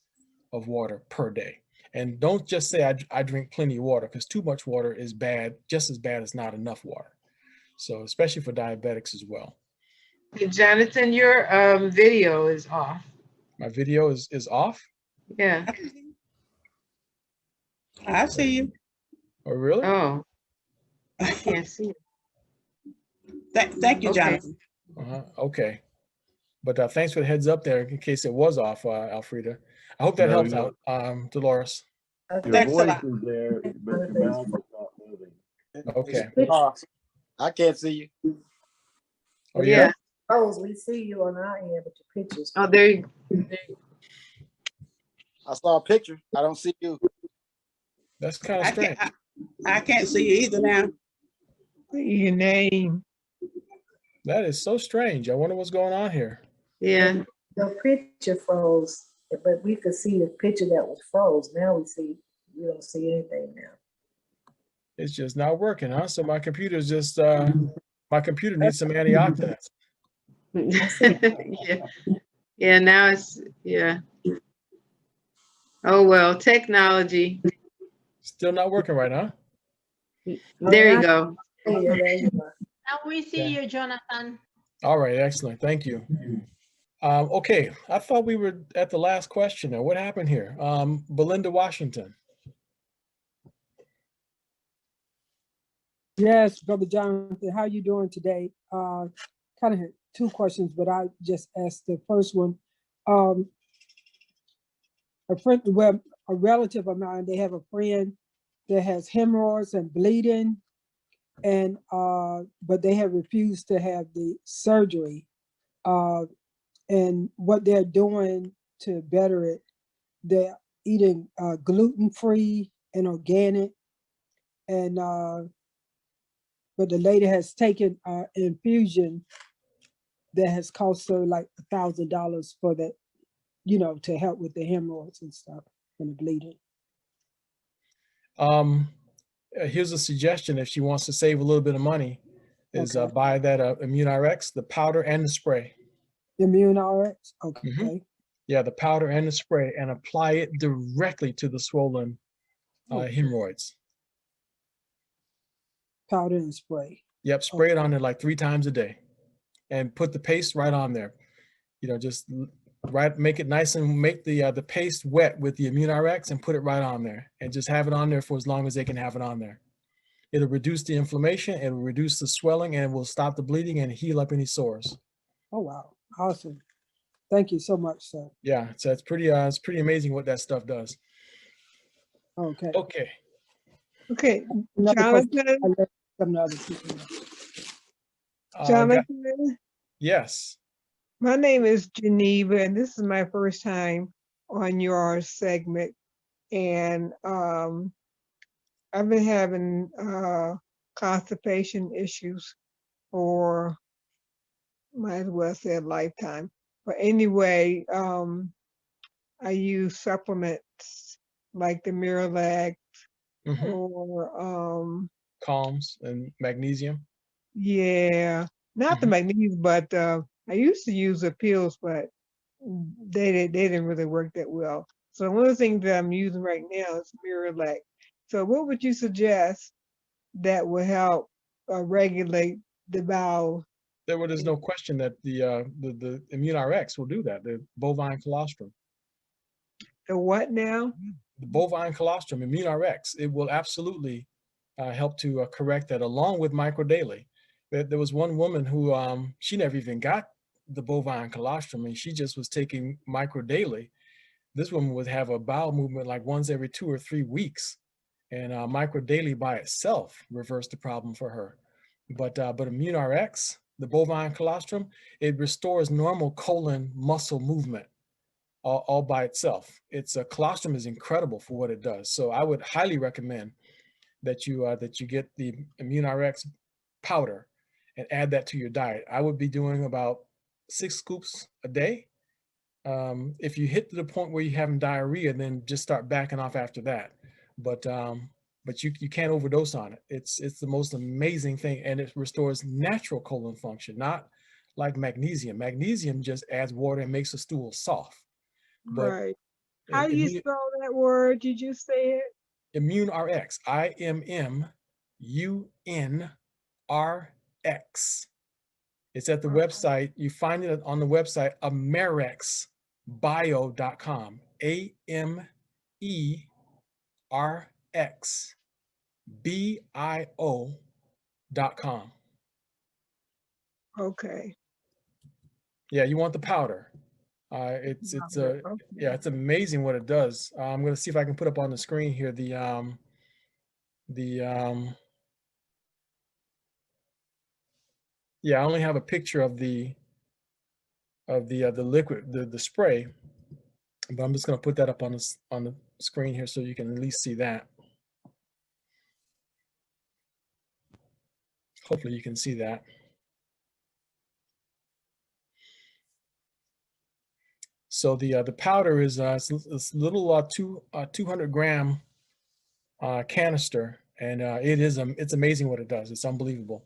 of water per day. And don't just say I drink plenty of water, because too much water is bad, just as bad as not enough water. So especially for diabetics as well. Hey, Jonathan, your video is off. My video is off? Yeah. I see you. Oh, really? Oh, I can't see it. Thank you, Jonathan. Okay. But thanks for the heads up there in case it was off, Alfreda. I hope that helps out, Dolores. Your voice is there, but your mouth is not moving. Okay. I can't see you. Oh, yeah? Oh, we see you on our end, but your pictures. Oh, there you go. I saw a picture. I don't see you. That's kind of strange. I can't see you either now. Your name. That is so strange. I wonder what's going on here. Yeah. The picture froze, but we could see the picture that was froze. Now we don't see anything now. It's just not working, huh? So my computer's just, my computer needs some antioxidants. Yeah. Yeah, now it's, yeah. Oh, well, technology. Still not working right, huh? There you go. Yeah, there you are. Now we see you, Jonathan. All right, excellent. Thank you. Okay, I thought we were at the last question now. What happened here? Belinda Washington. Yes, Brother Jonathan, how you doing today? Kind of had two questions, but I just asked the first one. A friend, well, a relative of mine, they have a friend that has hemorrhoids and bleeding, and but they have refused to have the surgery. And what they're doing to better it, they're eating gluten-free and organic, and but the lady has taken an infusion that has cost her like $1,000 for that, you know, to help with the hemorrhoids and stuff and the bleeding. Here's a suggestion if she wants to save a little bit of money, is Okay. buy that ImmuneRx, the powder and the spray. ImmuneRx, okay. Yeah, the powder and the spray, and apply it directly to the swollen hemorrhoids. Powder and spray. Yep, spray it on there like 3 times a day, and put the paste right on there. You know, just make it nice and make the paste wet with the ImmuneRx and put it right on there, and just have it on there for as long as they can have it on there. It'll reduce the inflammation, it will reduce the swelling, and it will stop the bleeding and heal up any sores. Oh wow, awesome! Thank you so much, sir. Yeah, so it's pretty amazing what that stuff does. Okay. Okay. Okay, Another question Jonathan. I left some other people. Jonathan. Yes. My name is Geneva, and this is my first time on your segment. And I've been having constipation issues for, might as well say, a lifetime. But anyway, I use supplements like the Miralax or Calms and magnesium. yeah, not the magnesium, but I used to use the pills, but they didn't really work that well. So one of the things that I'm using right now is Miralax. So what would you suggest that will help regulate the bowel? There's no question that the ImmuneRx will do that. The Bovine Colostrum. The what now? The Bovine Colostrum, ImmuneRx. It will absolutely help to correct that, along with Microdaily. There was one woman who she never even got the Bovine Colostrum, and she just was taking Microdaily. This woman would have a bowel movement like once every 2 or 3 weeks, and Microdaily by itself reversed the problem for her. But ImmuneRx, the Bovine Colostrum, it restores normal colon muscle movement all by itself. Its colostrum is incredible for what it does. So I would highly recommend that you get the ImmuneRx powder and add that to your diet. I would be doing about 6 scoops a day. If you hit to the point where you're having diarrhea, then just start backing off after that. But you can't overdose on it. It's the most amazing thing, and it restores natural colon function, not like magnesium. Magnesium just adds water and makes the stool soft. But right. How do you spell that word? Did you say it? ImmuneRx. ImmuneRx. It's at the website. You find it on the website amerixbio.com. AMERXBIO.com. Okay. Yeah, you want the powder. It's amazing what it does. I'm going to see if I can put up on the screen here yeah, I only have a picture of the liquid, the spray, but I'm just going to put that up on the screen here so you can at least see that. Hopefully you can see that. So the powder is it's little 200 gram canister, and it's amazing what it does. It's unbelievable,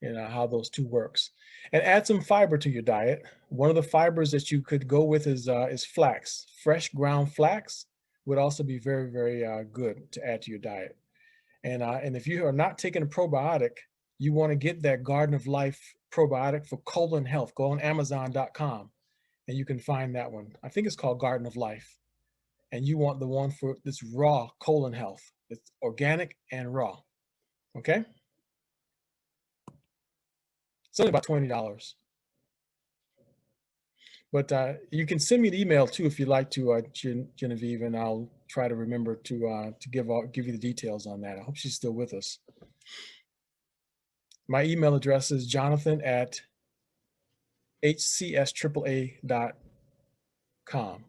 you know, how those two works. And add some fiber to your diet. One of the fibers that you could go with is flax, fresh ground flax would also be very, very good to add to your diet. And if you are not taking a probiotic, you want to get that Garden of Life probiotic for colon health. Go on Amazon.com and you can find that one. I think it's called Garden of Life. And you want the one for this raw colon health. It's organic and raw. Okay? It's only about $20. But you can send me an email too if you'd like to, Genevieve, and I'll try to remember to give you the details on that. I hope she's still with us. My email address is jonathan@hcsaAA.com.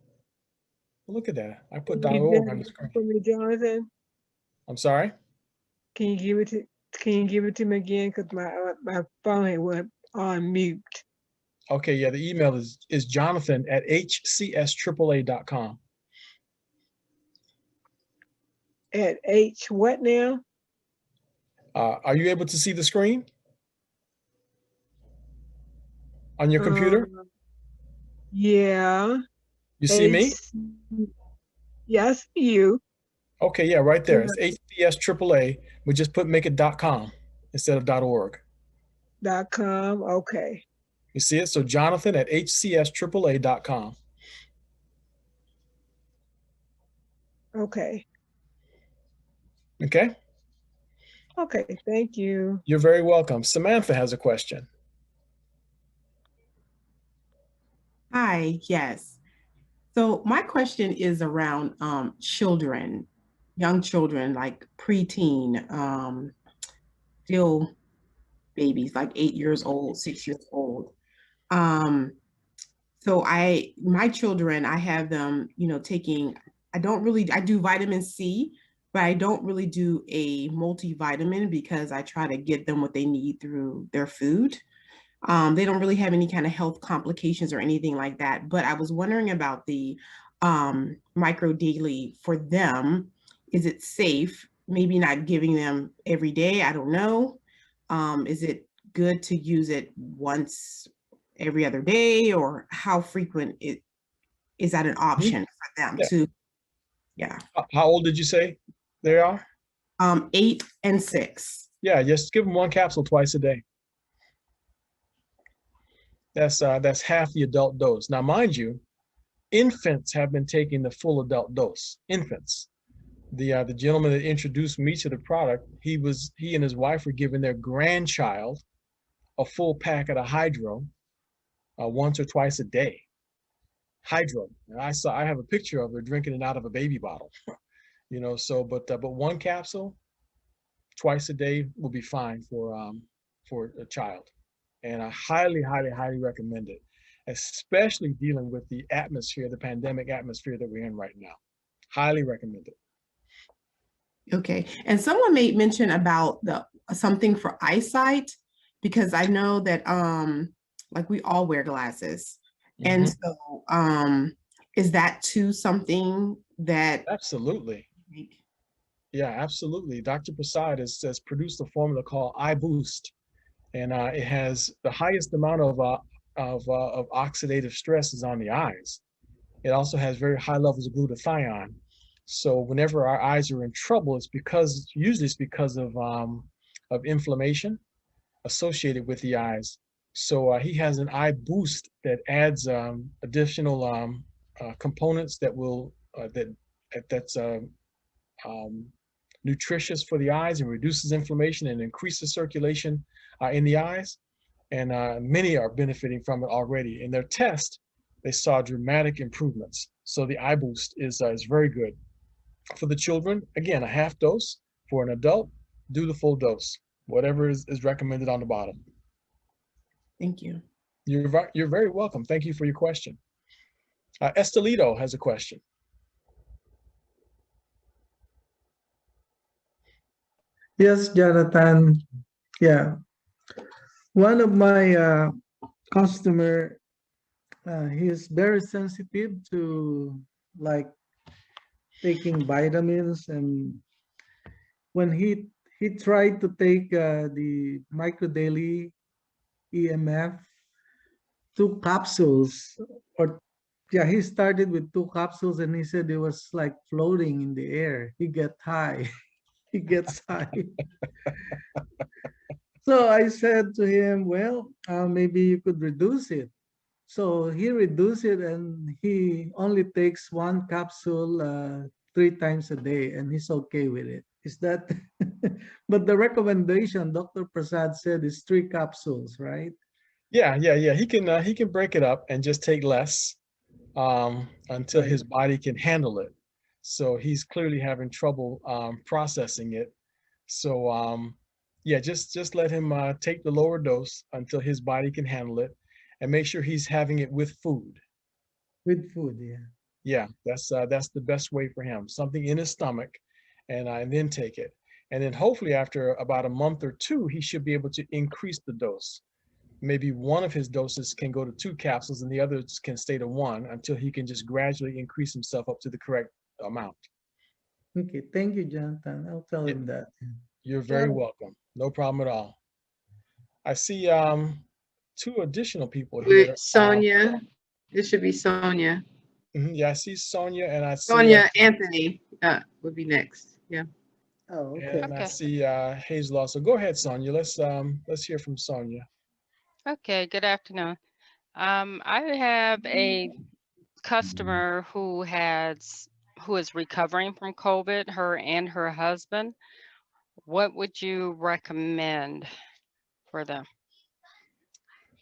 Look at that. I put .org on the screen. For me, Jonathan. I'm sorry? Can you give it to me again? Because my phone went on mute. Okay, yeah, the email is jonathan@hcsaAA.com. At H what now? Are you able to see the screen on your computer? Yeah. You see me? Yes, you. Okay, yeah, right there. It's HCSAAA. We just make it .com instead of .org. .com, okay. You see it? So jonathan@hcsaAA.com. Okay. Okay? Okay, thank you. You're very welcome. Samantha has a question. Hi, yes. So my question is around children, young children, like preteen, still babies, like 8 years old, 6 years old. So my children, I have them, taking, I do vitamin C, but I don't really do a multivitamin because I try to get them what they need through their food. They don't really have any kind of health complications or anything like that. But I was wondering about the micro daily for them. Is it safe? Maybe not giving them every day. I don't know. Is it good to use it once every other day, or how frequent is that an option for them to? Yeah. How old did you say they are? 8 and 6. Yeah, just give them one capsule twice a day. That's half the adult dose. Now, mind you, infants have been taking the full adult dose. Infants. The gentleman that introduced me to the product, he and his wife were giving their grandchild a full packet of Hydro once or twice a day. Hydro. And I have a picture of her drinking it out of a baby bottle. But one capsule twice a day will be fine for a child. And I highly, highly, highly recommend it, especially dealing with the atmosphere, the pandemic atmosphere that we're in right now. Highly recommend it. Okay. And someone made mention about something for eyesight, because I know that like we all wear glasses. Mm-hmm. And so is that too something that? Absolutely. Yeah, absolutely. Dr. Prasad has produced a formula called Eye Boost. And it has the highest amount of oxidative stress is on the eyes. It also has very high levels of glutathione. So whenever our eyes are in trouble, usually it's because of inflammation associated with the eyes. So he has an Eye Boost that adds additional components that's nutritious for the eyes and reduces inflammation and increases circulation in the eyes. And many are benefiting from it already. In their test, they saw dramatic improvements. So the Eye Boost is very good. For the children, again, a half dose. For an adult, do the full dose, whatever is recommended on the bottom. Thank you. You're very welcome. Thank you for your question. Estelito has a question. Yes, Jonathan. Yeah. One of my customer, he's very sensitive to like taking vitamins, and when he tried to take the micro daily EMF, 2 capsules or Yeah, he started with 2 capsules and he said it was like floating in the air. He get high. He gets high. So I said to him, well, maybe you could reduce it. So he reduced it and he only takes 1 capsule 3 times a day and he's okay with it. Is that, but the recommendation Dr. Prasad said is 3 capsules, right? Yeah. He can break it up and just take less until Right. his body can handle it. So he's clearly having trouble processing it. So yeah, just let him take the lower dose until his body can handle it, and make sure he's having it with food. With food, yeah. Yeah, that's the best way for him. Something in his stomach, and then take it. And then hopefully after about a month or two, he should be able to increase the dose. Maybe one of his doses can go to 2 capsules and the others can stay to 1 until he can just gradually increase himself up to the correct amount. Okay, thank you, Jonathan. I'll tell him that. You're very welcome. No problem at all. I see 2 additional people here. With Sonia. This should be Sonia. Yeah, I see Sonia and I see Sonia Anthony would be next. Yeah. Oh, okay. And I see Hazel. So go ahead, Sonia. Let's hear from Sonia. Okay, good afternoon. I have a customer who is recovering from COVID, her and her husband. What would you recommend for them?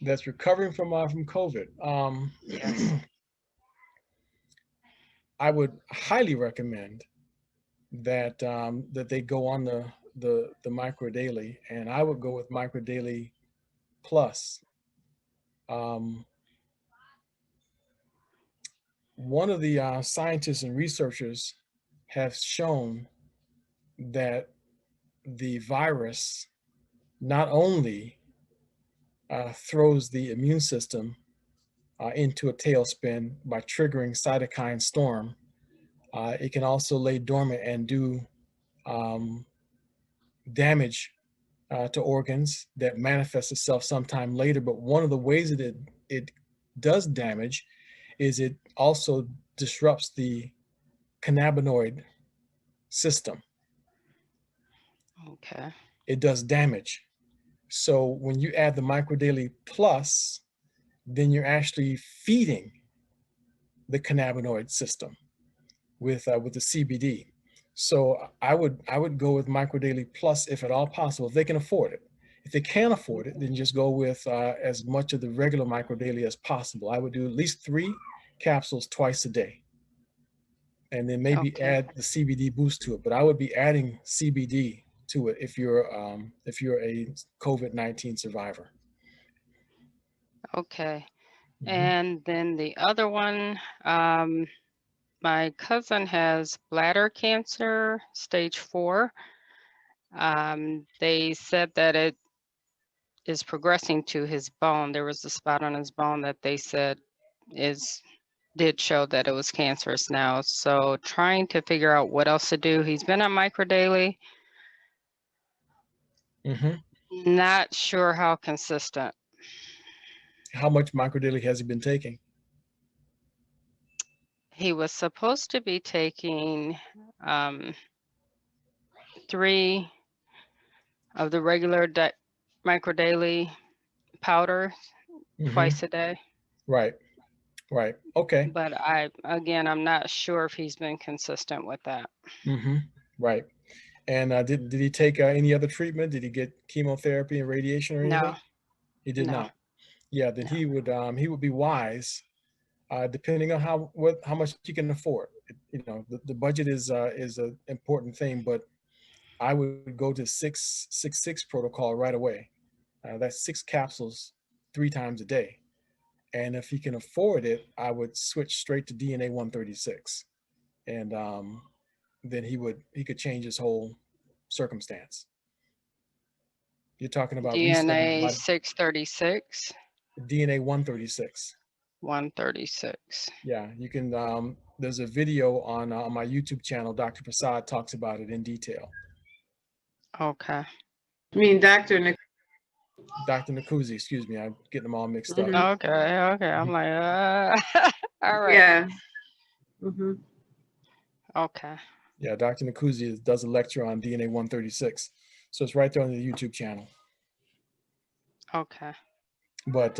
That's recovering from COVID. Yes. I would highly recommend that that they go on the micro daily, and I would go with micro daily plus. One of the scientists and researchers have shown that the virus not only throws the immune system into a tailspin by triggering cytokine storm, it can also lay dormant and do damage to organs that manifests itself sometime later. But one of the ways that it does damage is it also disrupts the cannabinoid system. Okay. It does damage. So when you add the micro daily plus, then you're actually feeding the cannabinoid system with the CBD. So I would go with micro daily plus if at all possible, if they can afford it. If they can't afford it, then just go with as much of the regular micro daily as possible. I would do at least 3 capsules twice a day, and then maybe add the CBD boost to it. But I would be adding CBD to it if you're a COVID-19 survivor. Okay. And then the other one, my cousin has bladder cancer, stage 4. They said that it is progressing to his bone. There was a spot on his bone that they said did show that it was cancerous now. So trying to figure out what else to do. He's been on micro daily. Not sure how consistent. How much micro daily has he been taking? He was supposed to be taking 3 of the regular micro daily powder twice a day. Right. Okay. But I'm not sure if he's been consistent with that. Right. And did he take any other treatment? Did he get chemotherapy and radiation or anything? No. He did No. not. Yeah, then he would be wise, depending on how much you can afford. The budget is an important thing, but I would go to 6-6-6 protocol right away. That's 6 capsules 3 times a day. And if he can afford it, I would switch straight to DNA 136. And then he could change his whole circumstance. You're talking about DNA 636. DNA 136. 136. Yeah, you can. There's a video on my YouTube channel. Dr. Prasad talks about it in detail. Okay. I mean, Dr. Dr. Nakuzi, excuse me, I'm getting them all mixed up. Okay. I'm like, All right. Yeah. Mhm. Okay. Yeah, Dr. Nkuzi does a lecture on DNA 136. So it's right there on the YouTube channel. Okay. But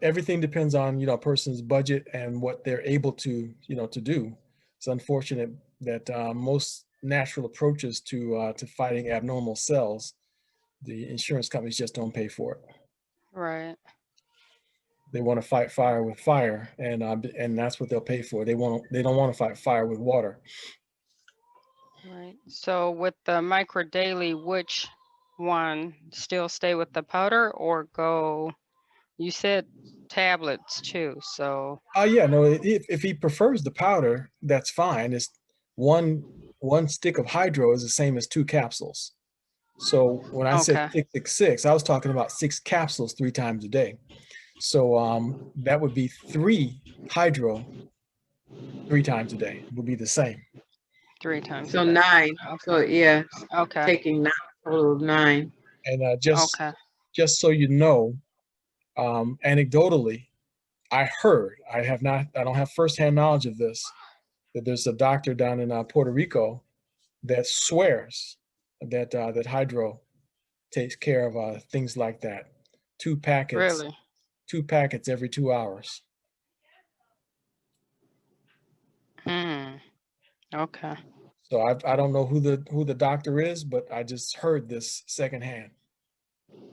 everything depends on, a person's budget and what they're able to, to do. It's unfortunate that most natural approaches to fighting abnormal cells, the insurance companies just don't pay for it. Right. They want to fight fire with fire, and that's what they'll pay for. They don't want to fight fire with water. Right. So with the micro daily, which one? Still stay with the powder or go? You said tablets too. So Yeah, no. If he prefers the powder, that's fine. It's one stick of hydro is the same as 2 capsules. So when I said okay. 666, I was talking about 6 capsules 3 times a day. So that would be 3 hydro 3 times a day. Would be the same. 3 times. So a day. 9. Okay. So yeah. Okay. Taking 9, total of 9. And Okay. just so you know, anecdotally, I don't have firsthand knowledge of this, that there's a doctor down in Puerto Rico that swears that hydro takes care of things like that. 2 packets. Really? 2 packets every 2 hours. Okay. So I don't know who the doctor is, but I just heard this secondhand.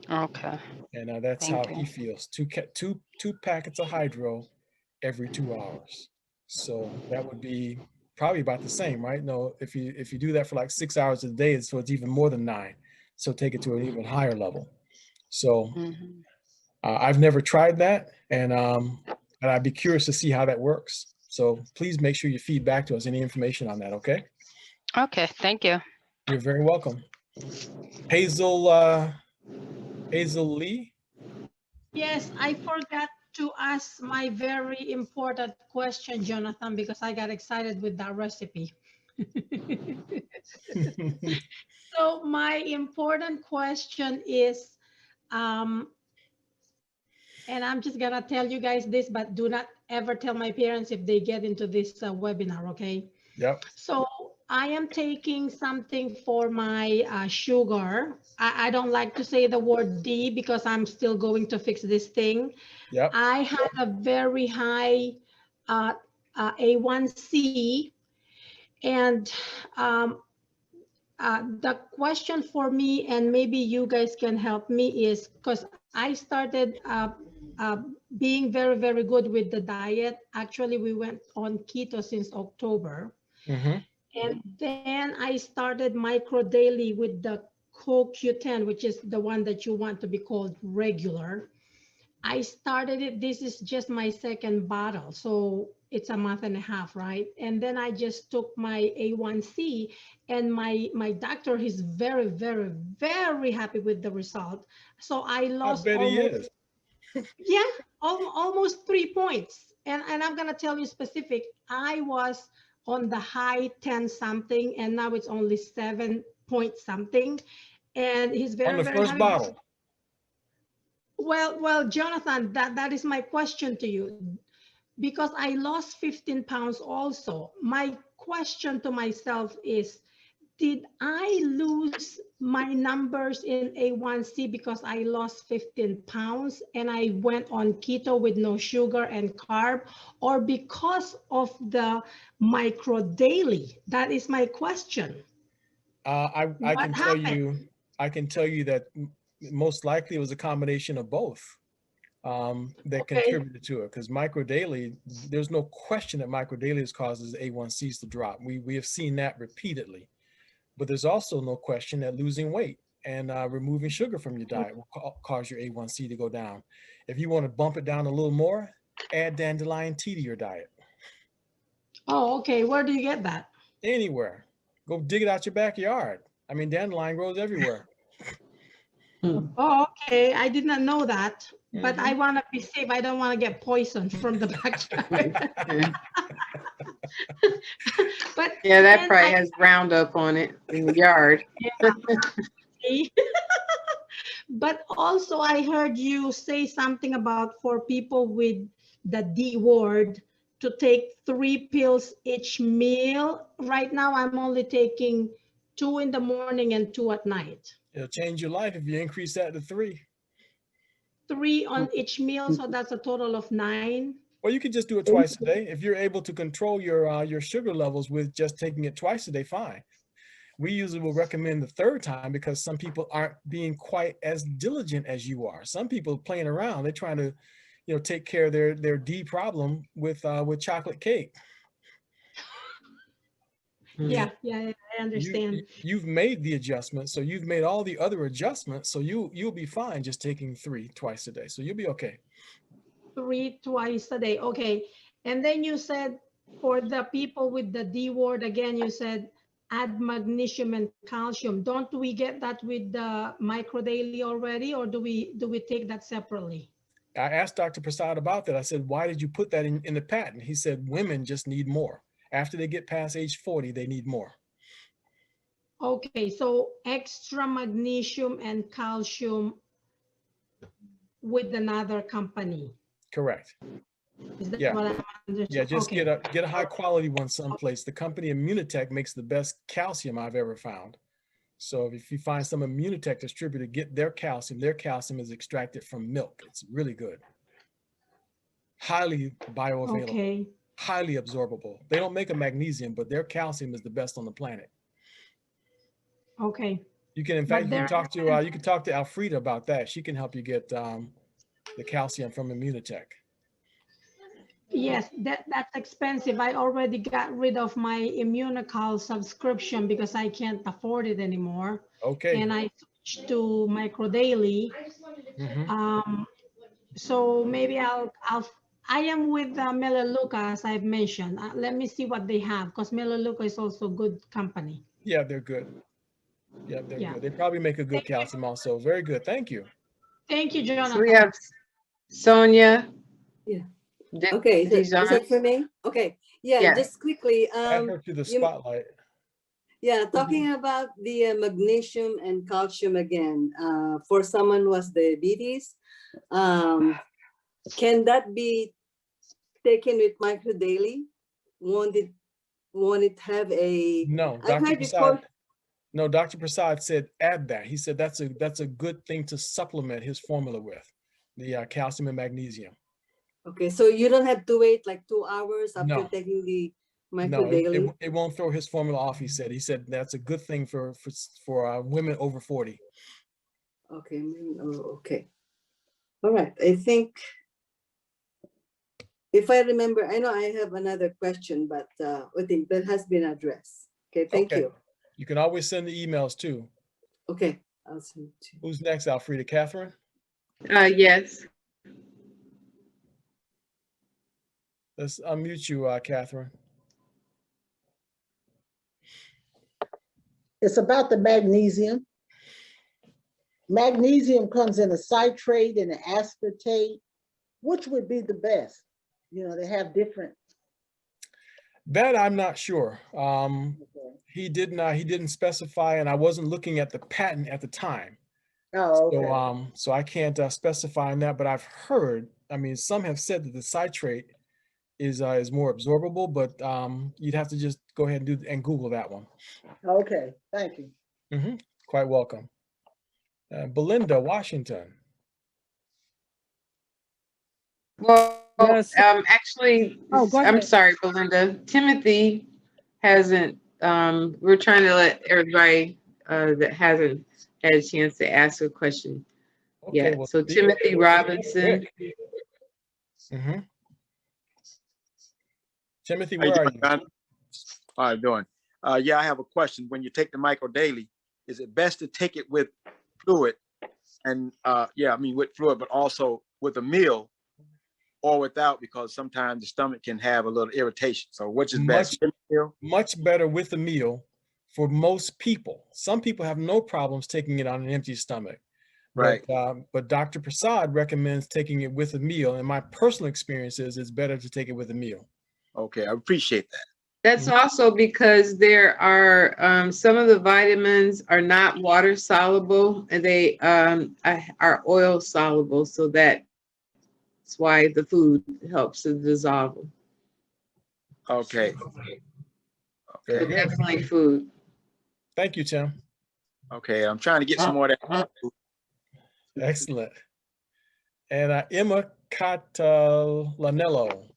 Okay. And that's Thank how you. he feels. Two packets of hydro every 2 hours. So that would be probably about the same, right? No, if you do that for like 6 hours a day, so it's even more than 9. So take it to an even higher level. So I've never tried that, and I'd be curious to see how that works. So please make sure you feed back to us any information on that, okay? Okay. Thank you. You're very welcome. Hazel Lee? Yes, I forgot to ask my very important question, Jonathan, because I got excited with that recipe. So my important question is, and I'm just gonna tell you guys this, but do not ever tell my parents if they get into this webinar, okay? Yep. So I am taking something for my sugar. I don't like to say the word D because I'm still going to fix this thing. Yep. I had a very high A1C, and the question for me, and maybe you guys can help me, is because I started being very, very good with the diet. Actually, we went on keto since October. Mm-hmm. And then I started micro daily with the CoQ10, which is the one that you want to be called regular. I started it. This is just my 2nd bottle. So it's a month and a half, right? And then I just took my A1C, and my doctor is very, very, very happy with the result. So I lost I bet he almost, is. yeah, almost 3 points. And I'm going to tell you specific. I was on the high 10 something, and now it's only 7 point something. And he's very, on the very first happy. bottle. Well, Jonathan, that is my question to you, because I lost 15 pounds also. My question to myself is, did I lose my numbers in A1C because I lost 15 pounds and I went on keto with no sugar and carb, or because of the micro daily? That is my question. I can tell you that most likely it was a combination of both that contributed to it, because micro daily, there's no question that micro daily causes A1Cs to drop. We have seen that repeatedly. But there's also no question that losing weight and removing sugar from your diet will cause your A1C to go down. If you want to bump it down a little more, add dandelion tea to your diet. Oh, okay. Where do you get that? Anywhere. Go dig it out your backyard. I mean, dandelion grows everywhere. Oh, okay. I did not know that, but I want to be safe. I don't want to get poisoned from the backyard. But yeah, that probably has Roundup on it in the yard. Yeah. But also I heard you say something about for people with the D word, to take 3 pills each meal. Right now, I'm only taking 2 in the morning and 2 at night. It'll change your life if you increase that to 3. 3 on each meal, so that's a total of 9. Well, you can just do it twice a day. If you're able to control your sugar levels with just taking it twice a day, fine. We usually will recommend the 3rd time because some people aren't being quite as diligent as you are. Some people playing around, they're trying to, take care of their D problem with chocolate cake. Yeah, I understand. You've made the adjustment, so you've made all the other adjustments, so you'll be fine just taking 3 twice a day. So you'll be okay. 3 twice a day, okay. And then you said for the people with the D ward, again, you said add magnesium and calcium. Don't we get that with the micro daily already, or do we take that separately? I asked Dr. Prasad about that. I said, why did you put that in the patent? He said, women just need more. After they get past age 40, they need more. Okay, so extra magnesium and calcium with another company. Correct. Is that Yeah. what I'm understanding? Yeah, just okay. get a high quality one someplace. The company Immunotech makes the best calcium I've ever found. So if you find some Immunotech distributor, get their calcium. Their calcium is extracted from milk. It's really good. Highly bioavailable. Okay. Highly absorbable. They don't make a magnesium, but their calcium is the best on the planet. Okay. You can, in fact, you can talk to Alfreda about that. She can help you get the calcium from Immunotech. Yes, that's expensive. I already got rid of my Immunocal subscription because I can't afford it anymore. Okay. And I switched to Micro Daily. So maybe I am with Melaleuca, as I've mentioned. Let me see what they have, because Melaleuca is also good company. Yeah, they're good. Yeah, they're good. They probably make a good calcium also. Very good. Thank you. Thank you, Jonathan. So we have Sonia. Yeah. Okay, is that for me? Okay. Yeah, just quickly. Add her to the spotlight. Yeah, talking about the magnesium and calcium again, for someone who has diabetes, can that be taken with micro daily? Won't it have a? No, Dr. Prasad said add that. He said that's a good thing to supplement his formula with, the calcium and magnesium. Okay, so you don't have to wait like 2 hours after taking the micro daily? It won't throw his formula off, he said. He said that's a good thing for women over 40. Okay, okay. All right, I think, if I remember, I know I have another question, but I think that has been addressed. Okay, thank you. You can always send the emails too. Okay, I'll send it to you. Who's next, Alfreda? Catherine? Yes. Let's unmute you, Catherine. It's about the magnesium. Magnesium comes in a citrate and an aspartate. Which would be the best? They have different. That I'm not sure. He didn't specify, and I wasn't looking at the patent at the time. Oh, okay. So I can't specify on that, but I've heard, some have said that the citrate is more absorbable, but you'd have to just go ahead and Google that one. Okay, thank you. Quite welcome. Belinda, Washington. Well, actually, I'm sorry, Belinda. Timothy hasn't, we're trying to let everybody that hasn't had a chance to ask a question yet. So Timothy Robinson. Timothy, where are you? How are you doing? Yeah, I have a question. When you take the micro daily, is it best to take it with fluid? And with fluid, but also with a meal or without, because sometimes the stomach can have a little irritation. So which is best? Much better with a meal for most people. Some people have no problems taking it on an empty stomach. Right. But Dr. Prasad recommends taking it with a meal. And my personal experience is it's better to take it with a meal. Okay, I appreciate that. That's also because there are some of the vitamins are not water soluble, and they are oil soluble. So that's why the food helps to dissolve them. Okay. Very So good. definitely food. Thank you, Tim. Okay, I'm trying to get some more of that. Excellent. And Emma Catalanello.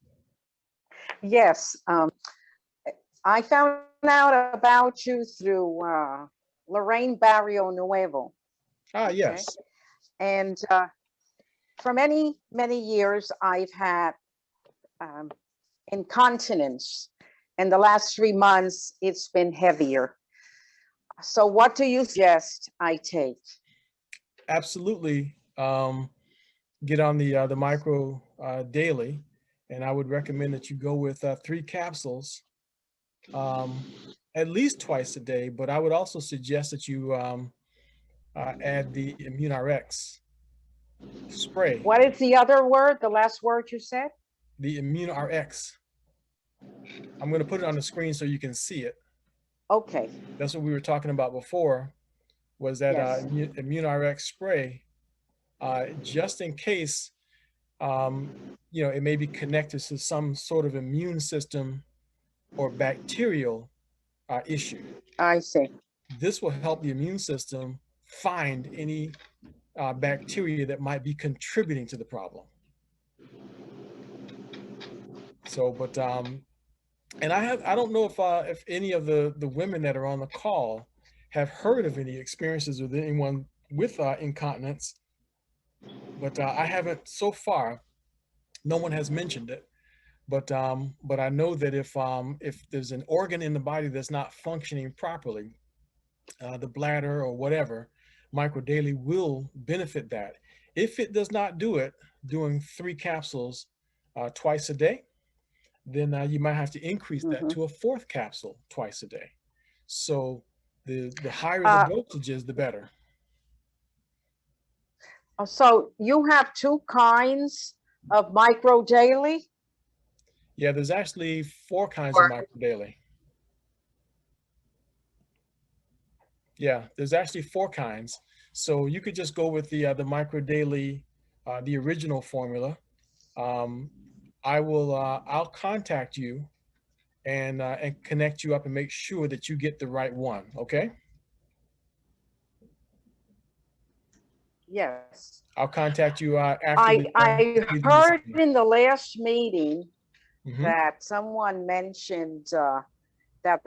Yes, I found out about you through Lorraine Barrio Nuevo. Ah, yes. And for many, many years, I've had incontinence. In the last 3 months, it's been heavier. So what do you suggest I take? Absolutely. Get on the micro daily, and I would recommend that you go with 3 capsules at least twice a day, but I would also suggest that you add the ImmuneRx spray. What is the other word, the last word you said? The ImmuneRx. I'm going to put it on the screen so you can see it. Okay. That's what we were talking about before, was that Yes. ImmuneRx spray, just in case, you know, it may be connected to some sort of immune system or bacterial issue. I see. This will help the immune system find any bacteria that might be contributing to the problem. So, but and I don't know if any of the women that are on the call have heard of any experiences with anyone with incontinence, but I haven't so far. No one has mentioned it, but I know that if there's an organ in the body that's not functioning properly, the bladder or whatever, microdaily will benefit that. If it does not do it, doing 3 capsules twice a day, then you might have to increase that to a 4th capsule twice a day. So the higher the dosage is, the better. So you have 2 kinds of micro daily? Yeah, there's actually 4 kinds of micro daily. Yeah, there's actually 4 kinds. So you could just go with the micro daily, the original formula. I'll contact you and connect you up and make sure that you get the right one. Okay. Yes. I'll contact you after. I heard in the last meeting that someone mentioned that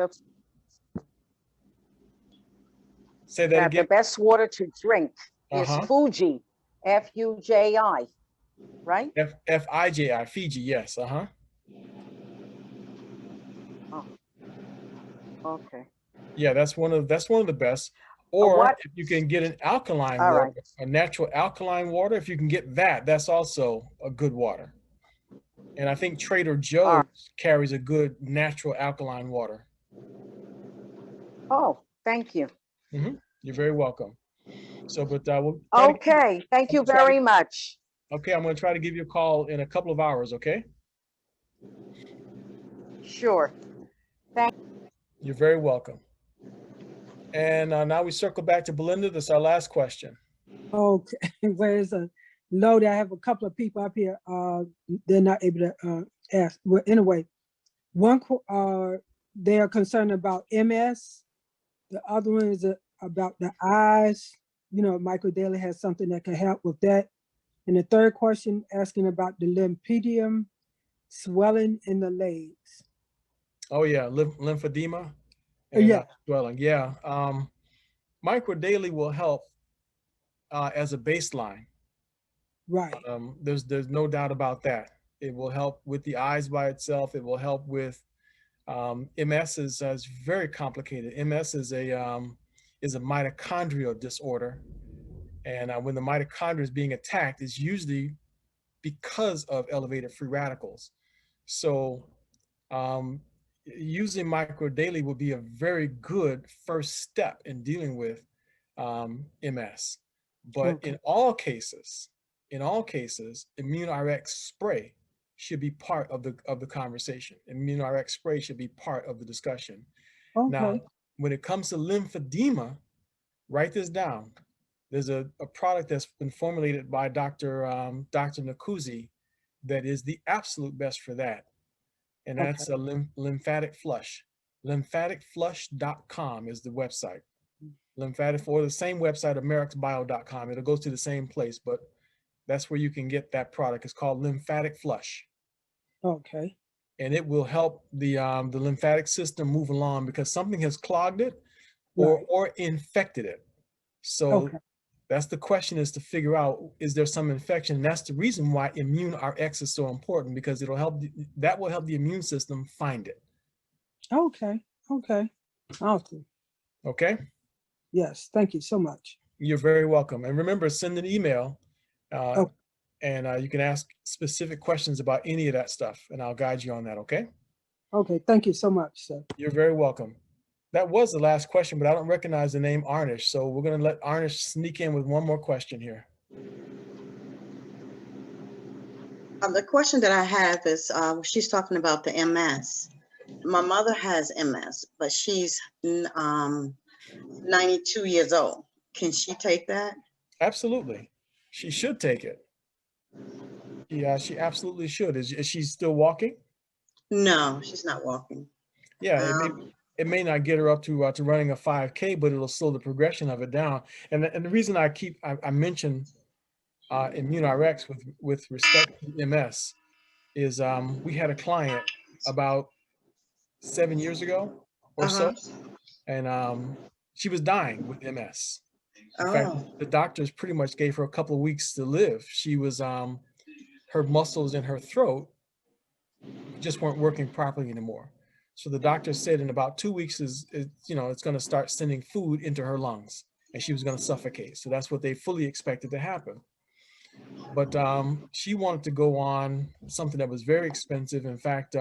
Say that again. The best water to drink is Fuji, F-U-J-I, right? F-I-J-I, Fiji, yes, Oh, okay. Yeah, that's one of the best. Or if you can get an alkaline water, a natural alkaline water, if you can get that, that's also a good water. And I think Trader Joe's carries a good natural alkaline water. Oh, thank you. You're very welcome. So, but we'll thank you very much. Okay, I'm going to try to give you a call in a couple of hours, okay? Sure. Thank you. You're very welcome. And now we circle back to Belinda. That's our last question. Okay, where's a load? I have a couple of people up here. They're not able to ask. Well, anyway, one they are concerned about MS. The other one is about the eyes. You know, microdaily has something that can help with that. And the third question asking about the lymphedema, swelling in the legs. Oh yeah, lymphedema. Yeah. Swelling. Yeah. Microdaily will help as a baseline. Right. There's no doubt about that. It will help with the eyes by itself. It will help with MS is very complicated. MS is a mitochondrial disorder, and when the mitochondria is being attacked, it's usually because of elevated free radicals. So using microdaily will be a very good first step in dealing with MS. But in all cases, ImmuneRx spray should be part of the conversation. ImmuneRx spray should be part of the discussion. Now, when it comes to lymphedema, write this down. There's a product that's been formulated by Dr. Nakuzi that is the absolute best for that. and that's a lymphatic flush. Lymphaticflush.com is the website. Lymphatic, or the same website, americsbio.com. It'll go to the same place, but that's where you can get that product. It's called Lymphatic Flush. Okay. And it will help the lymphatic system move along because something has clogged it or infected it. So that's the question, is to figure out, is there some infection? And that's the reason why Immune RX is so important, because it'll help, that will help the immune system find it. Okay. Okay. Awesome. Okay. Yes. Thank you so much. You're very welcome. And remember, send an email and you can ask specific questions about any of that stuff, and I'll guide you on that. Okay. Okay. Thank you so much, sir. You're very welcome. That was the last question, but I don't recognize the name Arnish. So we're going to let Arnish sneak in with one more question here. The question that I have is, she's talking about the MS. My mother has MS, but she's 92 years old. Can she take that? Absolutely. She should take it. Yeah, she absolutely should. Is she still walking? No, she's not walking. Yeah, it may not get her up to running a 5K, but it'll slow the progression of it down. And the reason I mention Immune RX with respect to MS is we had a client about 7 years ago or so, and she was dying with MS. In fact, the doctors pretty much gave her a couple of weeks to live. She was her muscles in her throat just weren't working properly anymore. So the doctor said in about 2 weeks it's going to start sending food into her lungs, and she was going to suffocate. So that's what they fully expected to happen. But she wanted to go on something that was very expensive. In fact,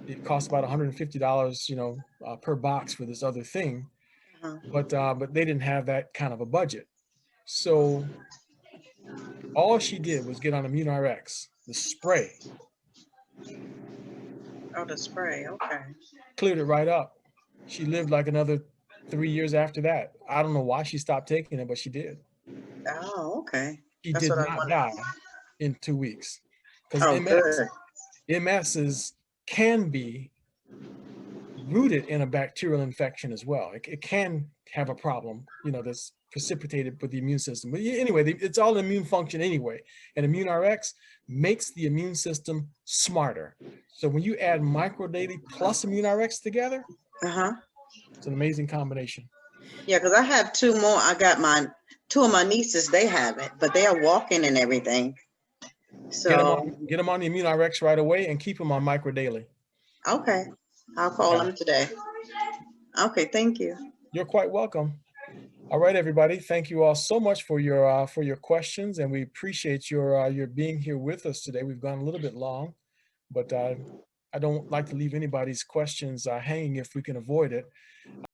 it cost about $150, per box for this other thing. But they didn't have that kind of a budget. So all she did was get on Immune RX, the spray. Oh, the spray. Okay. Cleared it right up. She lived like another 3 years after that. I don't know why she stopped taking it, but she did. Oh, okay. She That's did what I not wanted. die in 2 weeks. Because good. MS can be rooted in a bacterial infection as well. It can have a problem, that's precipitated with the immune system. But anyway, it's all immune function anyway. And Immune RX makes the immune system smarter. So when you add MicroDaily plus Immune RX together, it's an amazing combination. Yeah, because I have two more. I got two of my nieces, they have it, but they are walking and everything. So get them on the Immune RX right away and keep them on MicroDaily. Okay. I'll call them today. Okay, thank you. You're quite welcome. All right, everybody. Thank you all so much for your questions, and we appreciate your being here with us today. We've gone a little bit long, but I don't like to leave anybody's questions hanging if we can avoid it.